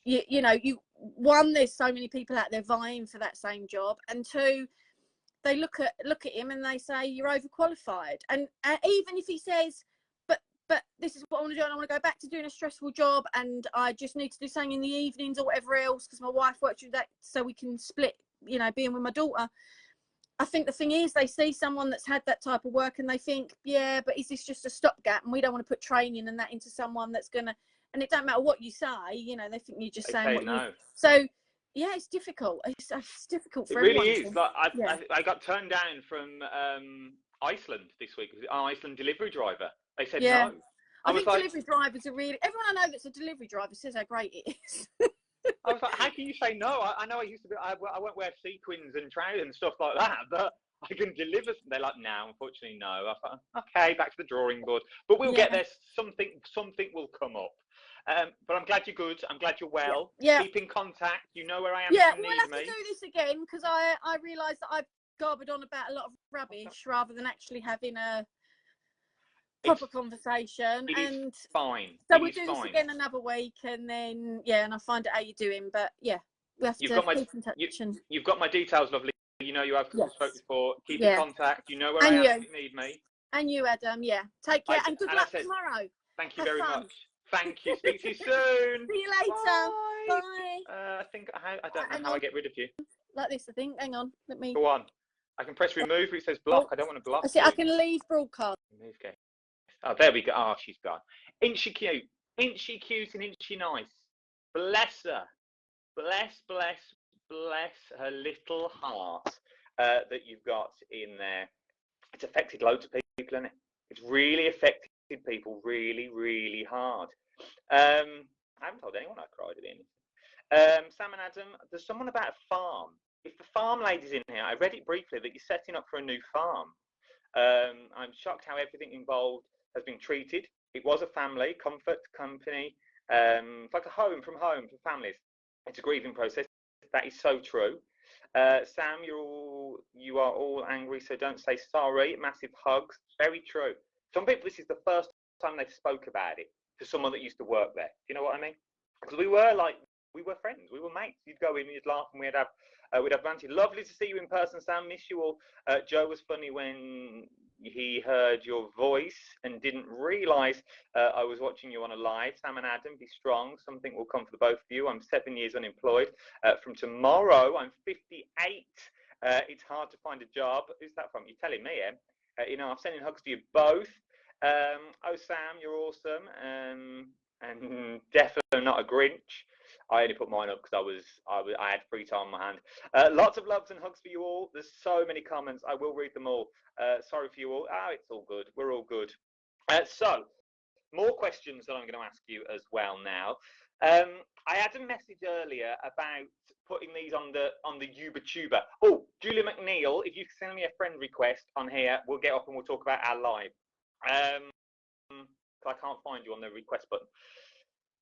there's so many people out there vying for that same job, and two, they look at him and they say you're overqualified, and even if he says, but this is what I want to do, and I want to go back to doing a stressful job, and I just need to do something in the evenings or whatever else because my wife works with that, so we can split, being with my daughter. I think the thing is, they see someone that's had that type of work and they think, yeah, but is this just a stopgap? And we don't want to put training and that into someone that's gonna. And it don't matter what you say, they think you're just saying what you. So yeah, it's difficult. It's difficult for everyone. It really is. Like I got turned down from Iceland this week. Iceland delivery driver. They said no. I think delivery drivers are really. Everyone I know that's a delivery driver says how great it is. I was like, how can you say no? I know I used to be. I won't wear sequins and trousers and stuff like that, but I can deliver. They're like, no, unfortunately, no. I thought, okay, back to the drawing board. But we'll get there. Something will come up. But I'm glad you're good. I'm glad you're well. Yeah. Keep in contact. You know where I am. Yeah, if you we'll need have me. to do this again because I realised that I've garbed on about a lot of rubbish rather than actually having a proper conversation. It's fine. So we'll do this again another week, and then and I'll find out how you're doing. But yeah, we have to keep in touch. You've got my details, lovely. You know you have spoken before. Keep in contact. You know where I am if you need me. And you, Adam. Yeah. Take care and good luck tomorrow. Thank you very much. Thank you. Speak to you soon. See you later. Bye. I think I don't know how I get rid of you. Like this, I think. Hang on. Let me. Go on. I can press remove. It says block. I don't want to block. I can leave broadcast. Remove game. Oh, there we go. Oh, she's gone. Inchy cute and inchy nice. Bless her. Bless her little heart that you've got in there. It's affected loads of people, isn't it? It's really affected people really, really hard. I haven't told anyone I cried at the end. Sam and Adam, there's someone about a farm. If the farm lady's in here, I read it briefly that you're setting up for a new farm. I'm shocked how everything involved has been treated. It was a family comfort company. It's like a home for families. It's a grieving process. That is so true. Sam, you are all angry, so don't say sorry. Massive hugs. Very true. Some people, this is the first time they've spoke about it to someone that used to work there. Do you know what I mean? Because we were friends, we were mates. You'd go in, you'd laugh, and we'd have banter. Lovely to see you in person, Sam. Miss you all. Joe was funny when he heard your voice and didn't realise I was watching you on a live. Sam and Adam, be strong. Something will come for the both of you. I'm 7 years unemployed. From tomorrow, I'm 58. It's hard to find a job. Who's that from? You're telling me, I'm sending hugs to you both. Sam, you're awesome. And definitely not a Grinch. I only put mine up because I had free time on my hand. Lots of loves and hugs for you all. There's so many comments. I will read them all. Sorry for you all. It's all good. We're all good. So, more questions that I'm going to ask you as well now. I had a message earlier about putting these on the YouTuber. Oh, Julia McNeil, if you send me a friend request on here, we'll get up and we'll talk about our live. I can't find you on the request button.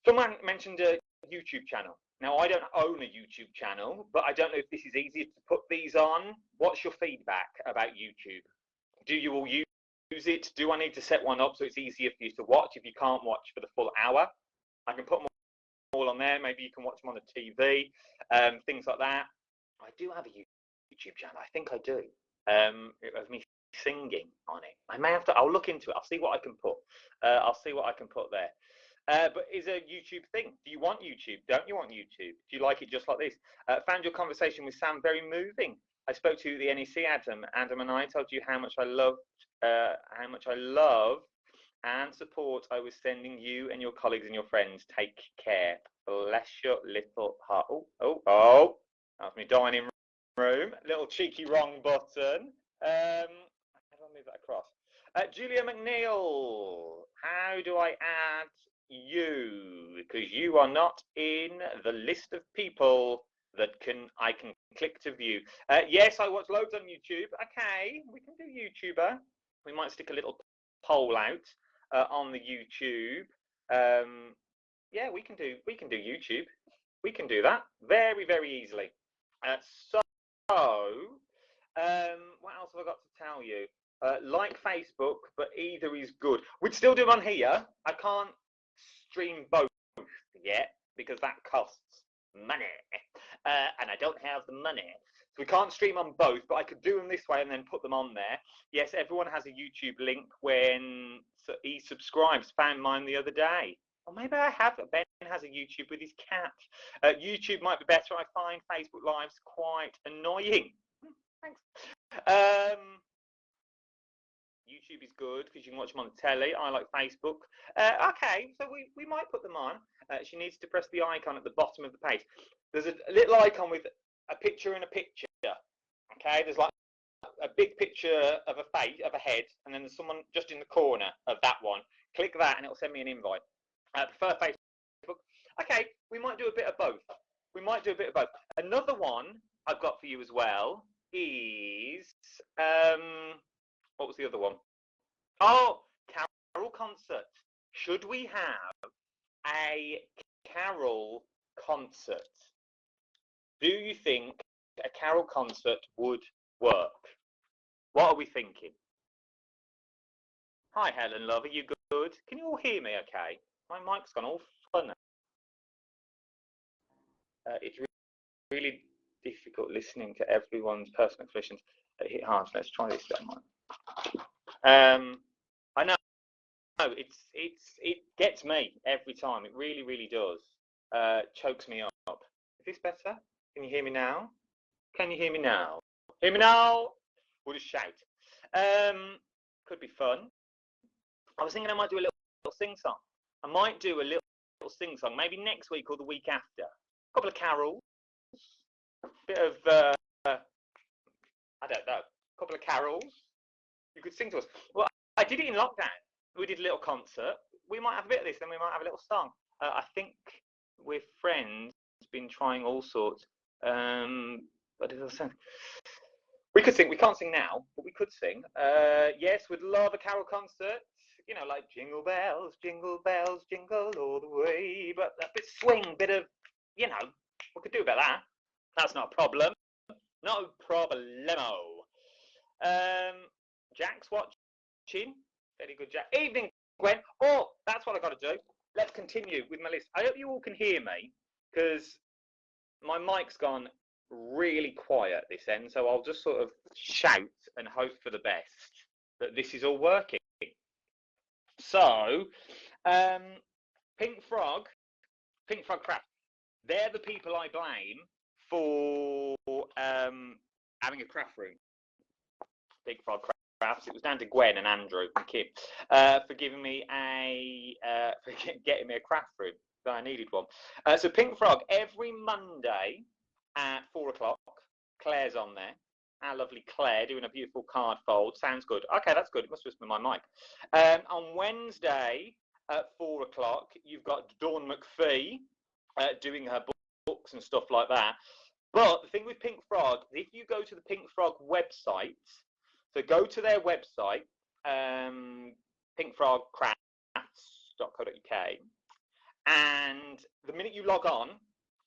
Someone mentioned a YouTube channel. Now, I don't own a YouTube channel, but I don't know if this is easier to put these on. What's your feedback about YouTube? Do you all use it? Do I need to set one up so it's easier for you to watch if you can't watch for the full hour? I can put them all on there. Maybe you can watch them on the TV, things like that. I do have a YouTube channel. I think I do. Of me singing on it. I may have to. I'll look into it. I'll see what I can put. I'll see what I can put there. But is a YouTube thing? Do you want YouTube? Don't you want YouTube? Do you like it just like this? Found your conversation with Sam very moving. I spoke to the NEC Adam. Adam and I told you how much I love and support I was sending you and your colleagues and your friends. Take care. Bless your little heart. Oh. That's me dining room. Little cheeky wrong button. How do I move that across? Julia McNeil. How do I add you? Because you are not in the list of people that I can click to view. Yes, I watch loads on YouTube. Okay, we can do YouTuber. We might stick a little poll out on the YouTube. Yeah, we can do YouTube. We can do that very, very easily. So, what else have I got to tell you? Like Facebook, but either is good. We'd still do them on here. I can't stream both yet because that costs money, and I don't have the money. So we can't stream on both, but I could do them this way and then put them on there. Yes, everyone has a YouTube link when he subscribes. Found mine the other day. Or maybe I have. Ben has a YouTube with his cat. YouTube might be better. I find Facebook Lives quite annoying. Thanks. YouTube is good because you can watch them on the telly. I like Facebook. Okay, so we might put them on. She needs to press the icon at the bottom of the page. There's a little icon with a picture in a picture. Okay, there's like a big picture of a face, of a head, and then there's someone just in the corner of that one. Click that and it'll send me an invite. Prefer Facebook. Okay, we might do a bit of both. Another one I've got for you as well is what was the other one? Oh, carol concert. Should we have a carol concert? Do you think a carol concert would work? What are we thinking? Hi, Helen, love. Are you good? Can you all hear me okay? My mic's gone all funny. It's really difficult listening to everyone's personal expressions that hit hard. Let's try this one. I know it gets me every time. It really, really does. Chokes me up. Is this better? Can you hear me now? Can you hear me now? Hear me now? We'll just shout. Could be fun. I was thinking I might do a little sing-song. I might do a little sing-song, maybe next week or the week after. A couple of carols. A bit of, I don't know, a couple of carols. You could sing to us. Well, I did it in lockdown. We did a little concert. We might have a bit of this, then we might have a little song. I think we're friends, been trying all sorts. But we could sing. We can't sing now, but we could sing. Yes, we'd love a carol concert. You know, like jingle bells, jingle all the way. But a bit swing, bit of, you know, we could do about that. That's not a problem. No problemo. Jack's watching. Very good, Jack. Evening, Gwen. Oh, that's what I got to do. Let's continue with my list. I hope you all can hear me because my mic's gone really quiet this end, so I'll just sort of shout and hope for the best that this is all working. So, Pink Frog Craft, they're the people I blame for having a craft room. Big Frog Crafts. It was down to Gwen and Andrew and Kim for giving me for getting me a craft room. I needed one. So Pink Frog, every Monday at 4 o'clock, Claire's on there. Our lovely Claire doing a beautiful card fold. Sounds good. Okay, that's good. It must just be my mic. On Wednesday at 4 o'clock, you've got Dawn McPhee doing her books and stuff like that. But the thing with Pink Frog, if you go to the Pink Frog website, so go to their website, pinkfrogcrafts.co.uk, and the minute you log on,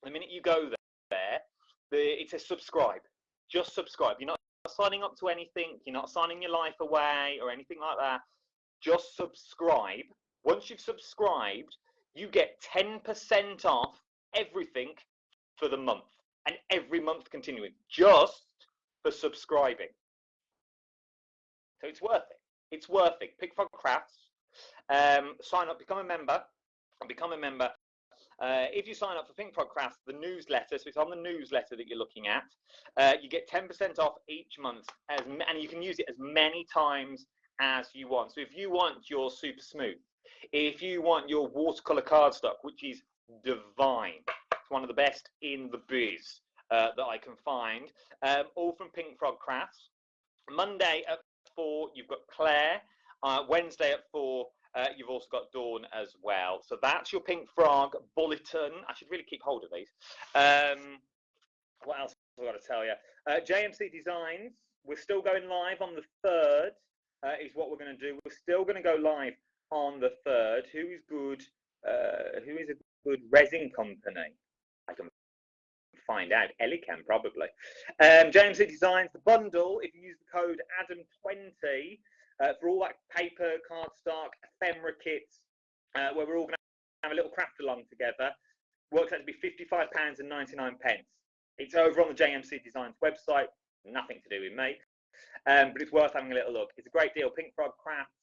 The minute you go there, it says subscribe. Just subscribe. You're not signing up to anything. You're not signing your life away or anything like that. Just subscribe. Once you've subscribed, you get 10% off everything for the month, and every month continuing, just for subscribing. So it's worth it. It's worth it. Pink Frog Crafts. Sign up, become a member. If you sign up for Pink Frog Crafts, the newsletter, so it's on the newsletter that you're looking at, you get 10% off each month, and you can use it as many times as you want. So if you want your super smooth, if you want your watercolor cardstock, which is divine, it's one of the best in the biz that I can find, all from Pink Frog Crafts. Monday at 4, you've got Claire. Wednesday at 4, you've also got Dawn as well. So that's your Pink Frog bulletin. I should really keep hold of these. What else have I got to tell you? JMC Designs, we're still going live on the 3rd, is what we're going to do. We're still going to go live on the 3rd. Who is good? Who is a good resin company? I can find out. Ellie can probably. JMC Designs, the bundle, if you use the code Adam20, for all that paper, cardstock, ephemera kits, where we're all going to have a little craft along together, works out to be £55.99. It's over on the JMC Designs website, nothing to do with me, but it's worth having a little look. It's a great deal. Pink Frog Crafts,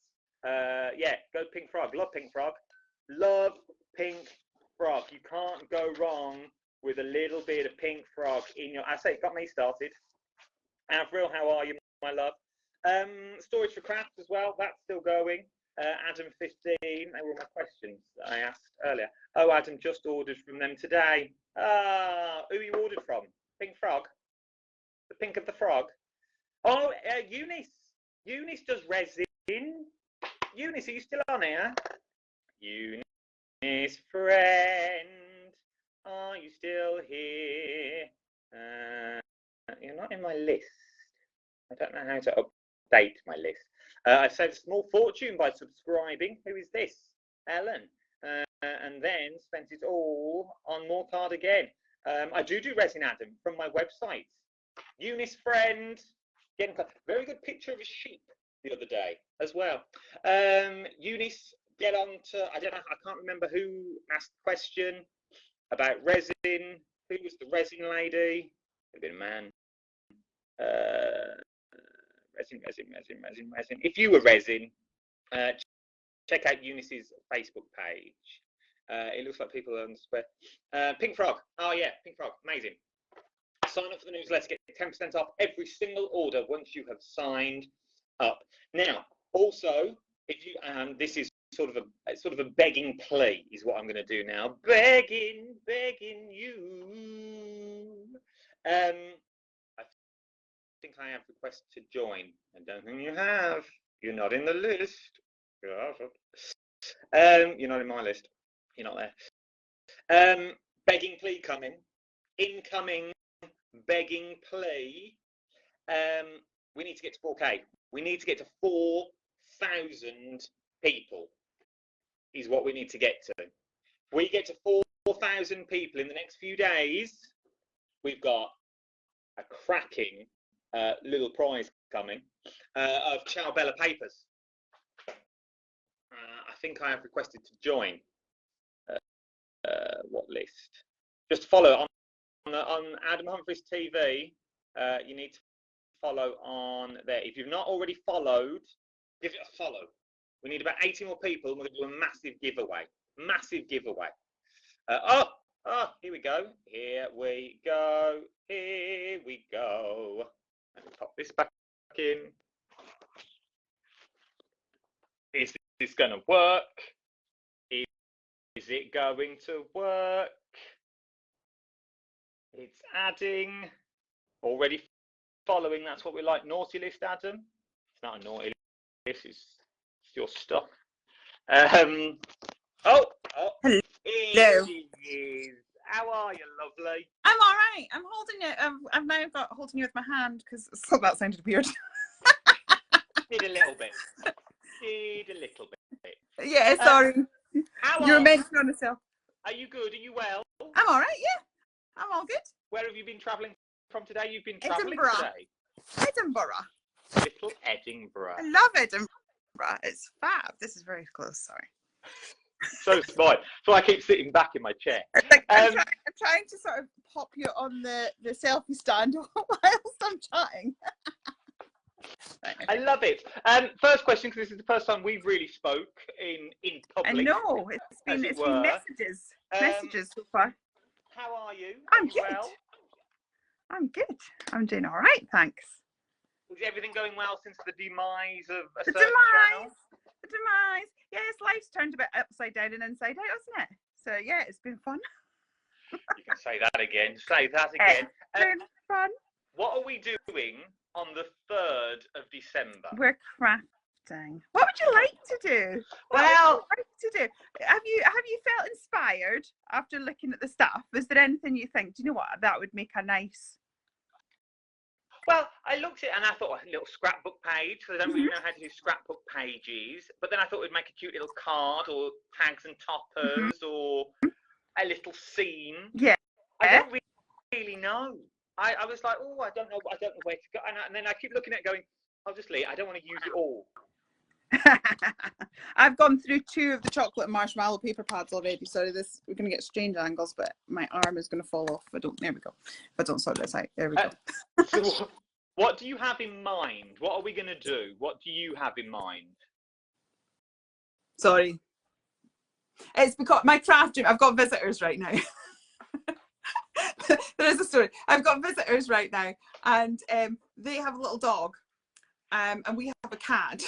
yeah, go Pink Frog. Love Pink Frog. Love Pink Frog. You can't go wrong with a little bit of Pink Frog in your. I say it got me started. Avril, how are you, my love? Storage for crafts as well. That's still going. Adam 15. They were all my questions that I asked earlier. Oh, Adam just ordered from them today. Who you ordered from? Pink Frog. The Pink of the Frog. Oh, Eunice. Eunice does resin. Eunice, are you still on here? Eunice, friend. Are you still here? You're not in my list. I don't know how to update my list. I've saved a small fortune by subscribing. Who is this? Ellen. And then spent it all on more card again. I do resin, Adam, from my website. Eunice, friend. Very good picture of a sheep the other day as well. Eunice, get on to, I don't know, I can't remember who asked the question about resin. Who was the resin lady? Could have been a man. Resin. If you were resin, check out Eunice's Facebook page. It looks like people are on the square. Pink Frog. Oh yeah, Pink Frog. Amazing. Sign up for the newsletter. Get 10% off every single order once you have signed up. Now, also, if you this is sort of a begging plea is what I'm going to do now. Begging you. I think I have requested to join. I don't think you have. You're not in the list. You're not in my list. You're not there. Begging plea coming. Incoming begging plea. We need to get to 4K. We need to get to 4,000 people is what we need to get to. If we get to 4,000 people in the next few days, we've got a cracking little prize coming of Ciao Bella papers. I think I have requested to join. What list? Just follow on Adam Humphreys TV. You need to follow on there. If you've not already followed, give it a follow. We need about 80 more people, and we're going to do a massive giveaway. Massive giveaway. Here we go. Here we go. Here we go. Let me pop this back in. Is this going to work? Is it going to work? It's adding. Already following. That's what we like. Naughty list, Adam. It's not a naughty list. It's your stuff. Hello. Here she is. How are you, lovely? I'm all right. I'm holding it. I've now got holding you with my hand because so that sounded weird. Did a little bit. Did a little bit. Yeah, sorry. How You were are mentioning on yourself. Are you good? Are you well? I'm all right. Yeah. I'm all good. Where have you been travelling from today? You've been travelling Edinburgh. today. Edinburgh. Little Edinburgh. I love Edinburgh. It's fab. This is very close. Sorry. So smart. So I keep sitting back in my chair. I'm trying to sort of pop you on the selfie stand whilst I'm chatting. I love it. First question, because this is the first time we've really spoke in public. I know it's been messages so far. How are you? I'm good. Well? I'm good. I'm doing all right, thanks. Is everything going well since the demise of a The certain channel? demise. Yes, life's turned a bit upside down and inside out, hasn't it? So yeah, it's been fun. You can say that again. Say that again. It's been fun. What are we doing on the 3rd of December? We're crafting. What would you like to do? Have you felt inspired after looking at the stuff? Is there anything you think, do you know what, that would make a nice... Well, I looked at it and I thought a little scrapbook page, because I don't really know how to do scrapbook pages. But then I thought we'd make a cute little card, or tags and toppers, or a little scene. Yeah. I don't really know. I was like, oh, I don't know where to go. And then I keep looking at it going, obviously, I don't want to use it all. I've gone through 2 of the chocolate and marshmallow paper pads already. Sorry, we're going to get strange angles, but my arm is going to fall off. There we go. If I don't sort this out, there we go. So what do you have in mind? What are we going to do? What do you have in mind? Sorry. It's because my craft room, I've got visitors right now. There is a story. I've got visitors right now, and they have a little dog, and we have a cat.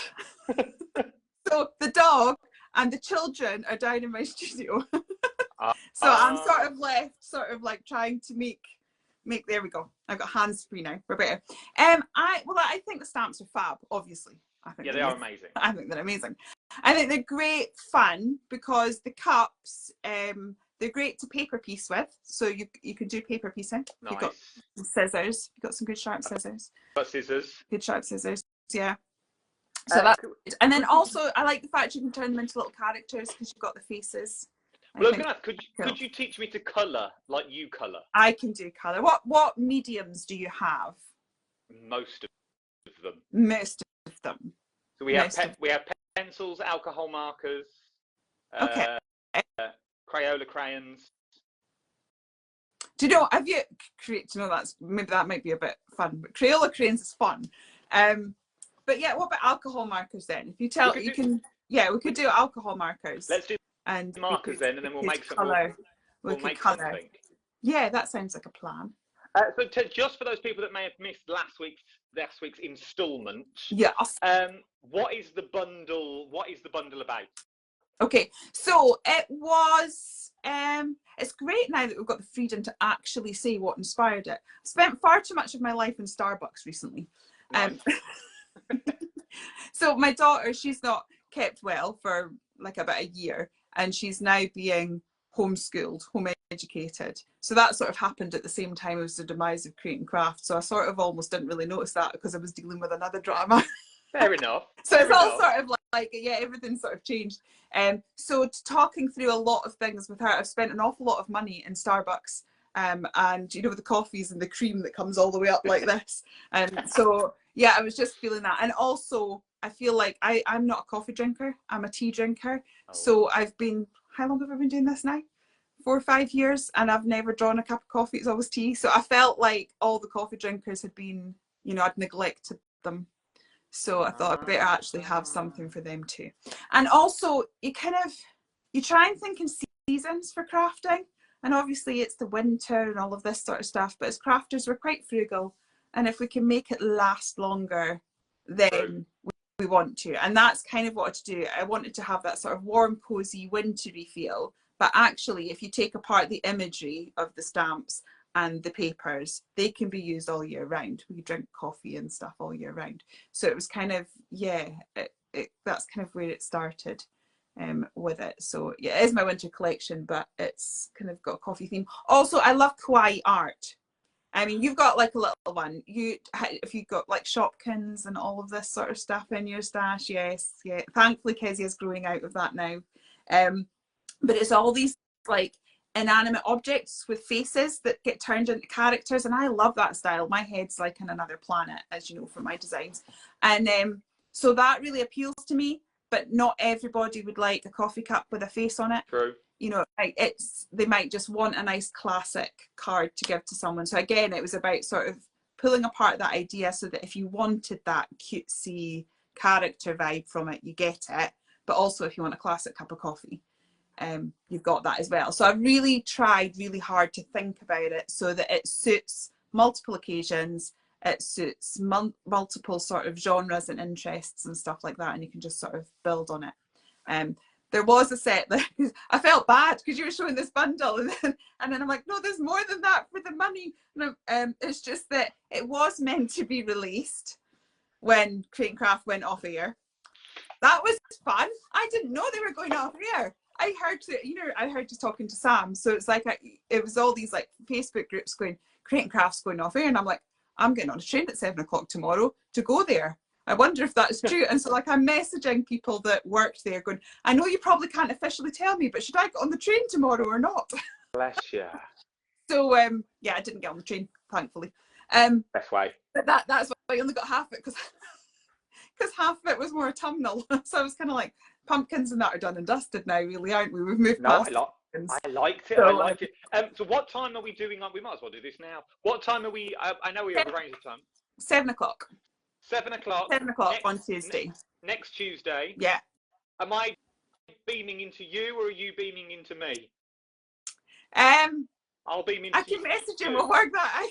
So the dog and the children are down in my studio. So I'm sort of left, like trying to make. There we go. I've got hands free now. We're better. I think the stamps are fab. Obviously, I think they are amazing. I think they're amazing. I think they're great fun because the cups, they're great to paper piece with. So you can do paper piecing. Nice. You've got scissors. You've got some good sharp scissors. Got scissors. Good sharp scissors. Yeah. So that's good. And then also, I like the fact you can turn them into little characters because you've got the faces. Well, I was going to ask, could you teach me to colour like you colour? I can do colour. What mediums do you have? Most of them. Most of them. So we have pencils, alcohol markers, okay, Crayola crayons. Do you know? Have you create? You know, that might be a bit fun. But Crayola crayons is fun. But yeah, what about alcohol markers then? If you tell we could do alcohol markers. Let's do markers then, and then we'll make some colour. We'll make colour. Yeah, that sounds like a plan. So just for those people that may have missed last week's instalment, yes. What is the bundle? What is the bundle about? Okay, so it was. It's great now that we've got the freedom to actually say what inspired it. I spent far too much of my life in Starbucks recently. Nice. So my daughter, she's not kept well for like about a year, and she's now being homeschooled, home educated. So that sort of happened at the same time as the demise of Create and Craft. So I sort of almost didn't really notice that because I was dealing with another drama. Fair enough. So it's all sort of like everything sort of changed. So talking through a lot of things with her, I've spent an awful lot of money in Starbucks. And you know, the coffees and the cream that comes all the way up like this. So yeah, I was just feeling that. And also I feel like I'm not a coffee drinker, I'm a tea drinker. Oh. So I've been, how long have I been doing this now? 4 or 5 years, and I've never drawn a cup of coffee. It's always tea. So I felt like all the coffee drinkers had been, you know, I'd neglected them. So I thought I'd better actually have something for them too. And also you try and think in seasons for crafting. And obviously it's the winter and all of this sort of stuff, but as crafters, we're quite frugal. And if we can make it last longer, then we want to. And that's kind of what I wanted to do. I wanted to have that sort of warm, cozy, wintry feel. But actually, if you take apart the imagery of the stamps and the papers, they can be used all year round. We drink coffee and stuff all year round. So it was kind of, that's kind of where it started. With it. So yeah, it is my winter collection, but it's kind of got a coffee theme. Also, I love kawaii art. I mean, you've got like a little one. If you've got like Shopkins and all of this sort of stuff in your stash, yes, yeah. Thankfully, Kezia is growing out of that now. But it's all these like inanimate objects with faces that get turned into characters, and I love that style. My head's like in another planet, as you know from my designs, and so that really appeals to me. But not everybody would like a coffee cup with a face on it. True. You know, they might just want a nice classic card to give to someone. So again, it was about sort of pulling apart that idea so that if you wanted that cutesy character vibe from it, you get it. But also if you want a classic cup of coffee, you've got that as well. So I really tried really hard to think about it so that it suits multiple occasions, it suits multiple sort of genres and interests and stuff like that, and you can just sort of build on it. There was a set that I felt bad because you were showing this bundle, and then I'm like, no, there's more than that for the money. And it's just that it was meant to be released when Crate and Craft went off air. That was fun. I didn't know they were going off air. I heard just talking to Sam. So it's like, it was all these like Facebook groups going, Crate and Craft's going off air. And I'm like, I'm getting on a train at 7 o'clock tomorrow to go there. I wonder if that's true. And so like I'm messaging people that worked there going, I know you probably can't officially tell me, but should I get on the train tomorrow or not? Bless you. So yeah, I didn't get on the train, thankfully. Best way. But that's why I only got half of it, because half of it was more autumnal. So I was kind of like, pumpkins and that are done and dusted now, really, aren't we? We've moved past. I liked it. So, I liked it. So what time are we doing? We might as well do this now. What time are we? I know we have arranged the time. 7 o'clock. 7 o'clock. 7 o'clock on Tuesday. Next Tuesday. Yeah. Am I beaming into you or are you beaming into me? I'll beam into I can message him. We'll work that out.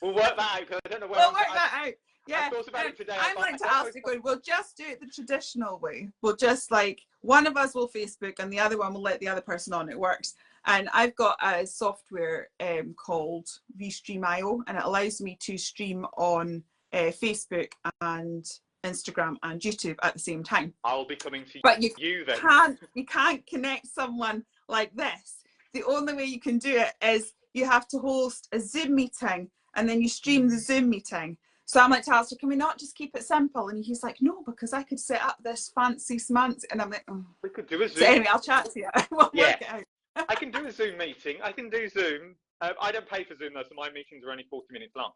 We'll work that out because I don't know where. We'll work that out. Yeah. I thought about it today. I'm like to Alistair going, we'll just do it the traditional way. We'll just like, one of us will Facebook and the other one will let the other person on. It works. And I've got a software called Restream.io, and it allows me to stream on Facebook and Instagram and YouTube at the same time. I'll be coming to but you then. You can't connect someone like this. The only way you can do it is you have to host a Zoom meeting and then you stream the Zoom meeting. So I'm like to Alistair, can we not just keep it simple? And he's like, no, because I could set up this fancy smancy. And I'm like, oh. We could do a Zoom. So anyway, I'll chat to you. We'll yeah. work it out. I can do a Zoom meeting. I can do Zoom. I don't pay for Zoom though, so my meetings are only 40 minutes long.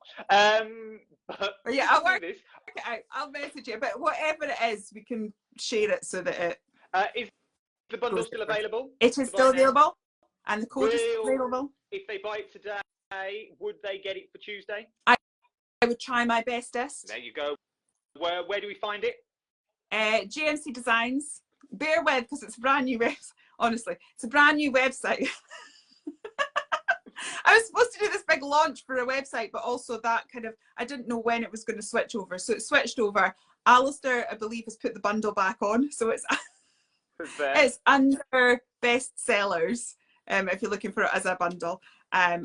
But yeah, I'll work it out. I'll message you. But whatever it is, we can share it so that it. Is the bundle still available? It is still available, and the code is still available. If they buy it today, would they get it for Tuesday? I would try my bestest. There you go. Where do we find it? GMC Designs. Bear with, because it's a brand new website. Honestly, it's a brand new website. I was supposed to do this big launch for a website, but also that kind of, I didn't know when it was going to switch over. So it switched over. Alistair, I believe, has put the bundle back on. So it's under best sellers, if you're looking for it as a bundle.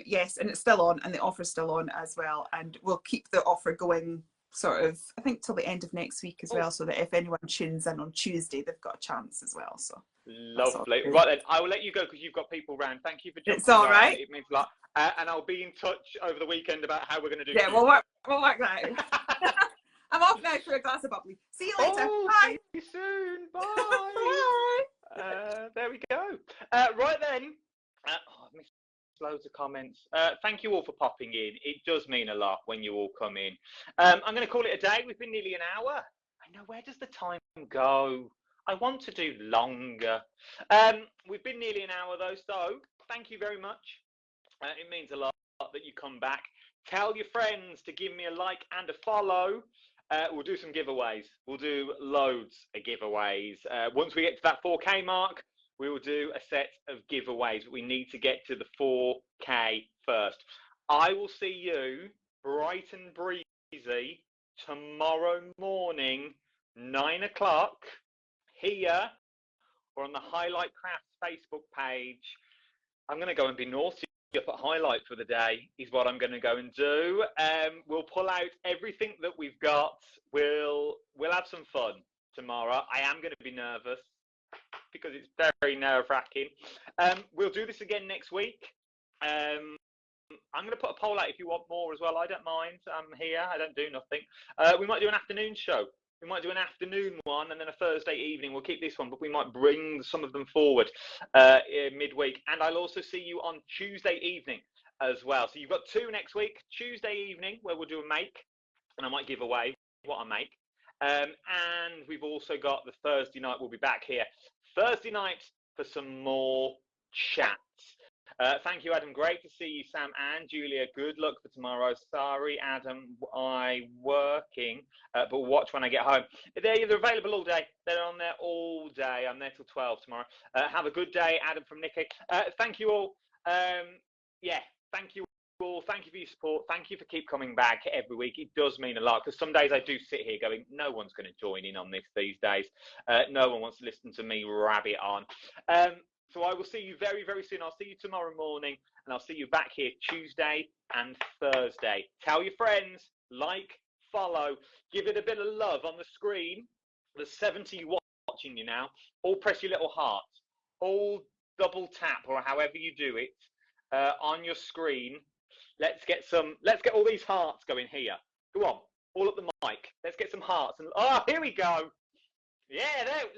Yes, and it's still on, and the offer's still on as well. And we'll keep the offer going sort of, I think, till the end of next week as well, so that if anyone tunes in on Tuesday, they've got a chance as well. So lovely. Right then, I will let you go because you've got people around. Thank you for jumping. It's all right. It means a lot. And I'll be in touch over the weekend about how we're going to do. Yeah, we'll work that out. I'm off now for a glass of bubbly. See you later. Bye. See you soon. Bye. Bye. There we go. Right then. I missed loads of comments. Thank you all for popping in. It does mean a lot when you all come in. I'm going to call it a day. We've been nearly an hour. I know, where does the time go? I want to do longer. We've been nearly an hour though, so thank you very much. It means a lot that you come back. Tell your friends to give me a like and a follow. We'll do some giveaways. We'll do loads of giveaways. Once we get to that 4K mark, we will do a set of giveaways. We need to get to the 4K first. I will see you bright and breezy tomorrow morning, 9 o'clock, here or on the Highlight Crafts Facebook page. I'm going to go and be naughty up at Highlight for the day is what I'm going to go and do. We'll pull out everything that we've got. We'll have some fun tomorrow. I am going to be nervous because it's very nerve-wracking. We'll do this again next week. I'm going to put a poll out if you want more as well. I don't mind. I'm here. I don't do nothing. We might do an afternoon show We might do an afternoon one and then a Thursday evening. We'll keep this one, but we might bring some of them forward midweek. And I'll also see you on Tuesday evening as well. So you've got 2 next week. Tuesday evening, where we'll do a make, and I might give away what I make. And we've also got the Thursday night. We'll be back here Thursday night for some more chats. Thank you, Adam. Great to see you, Sam and Julia. Good luck for tomorrow. Sorry, Adam, I'm working, but watch when I get home. They're available all day. They're on there all day. I'm there till 12 tomorrow. Have a good day, Adam from Nikki. Thank you all. Yeah, thank you all. Thank you for your support. Thank you for keep coming back every week. It does mean a lot, because some days I do sit here going, no one's going to join in on this these days. No one wants to listen to me rabbit on. So I will see you very, very soon. I'll see you tomorrow morning, and I'll see you back here Tuesday and Thursday. Tell your friends, like, follow, give it a bit of love on the screen. There's 70 watching you now. All press your little heart. All double tap, or however you do it, on your screen. Let's get all these hearts going here. Go on, all up the mic. Let's get some hearts. And oh, here we go. Yeah,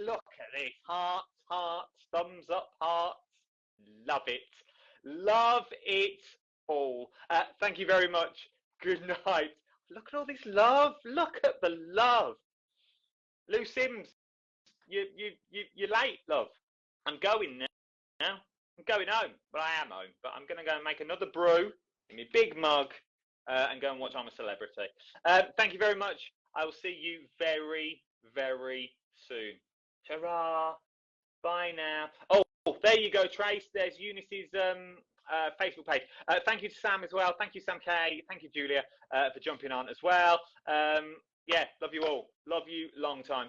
look at this. Hearts, hearts, thumbs up, hearts. Love it. Love it all. Thank you very much. Good night. Look at all this love. Look at the love. Lou Sims, you're late, love. I'm going now. I'm going home. Well, I am home, but I'm going to go and make another brew in my big mug and go and watch I'm a Celebrity. Thank you very much. I will see you very, very soon. Ta-ra. Bye now. Oh, there you go, Trace. There's Eunice's Facebook page. Thank you to Sam as well. Thank you, Sam K. Thank you, Julia, for jumping on as well. Yeah, love you all. Love you long time.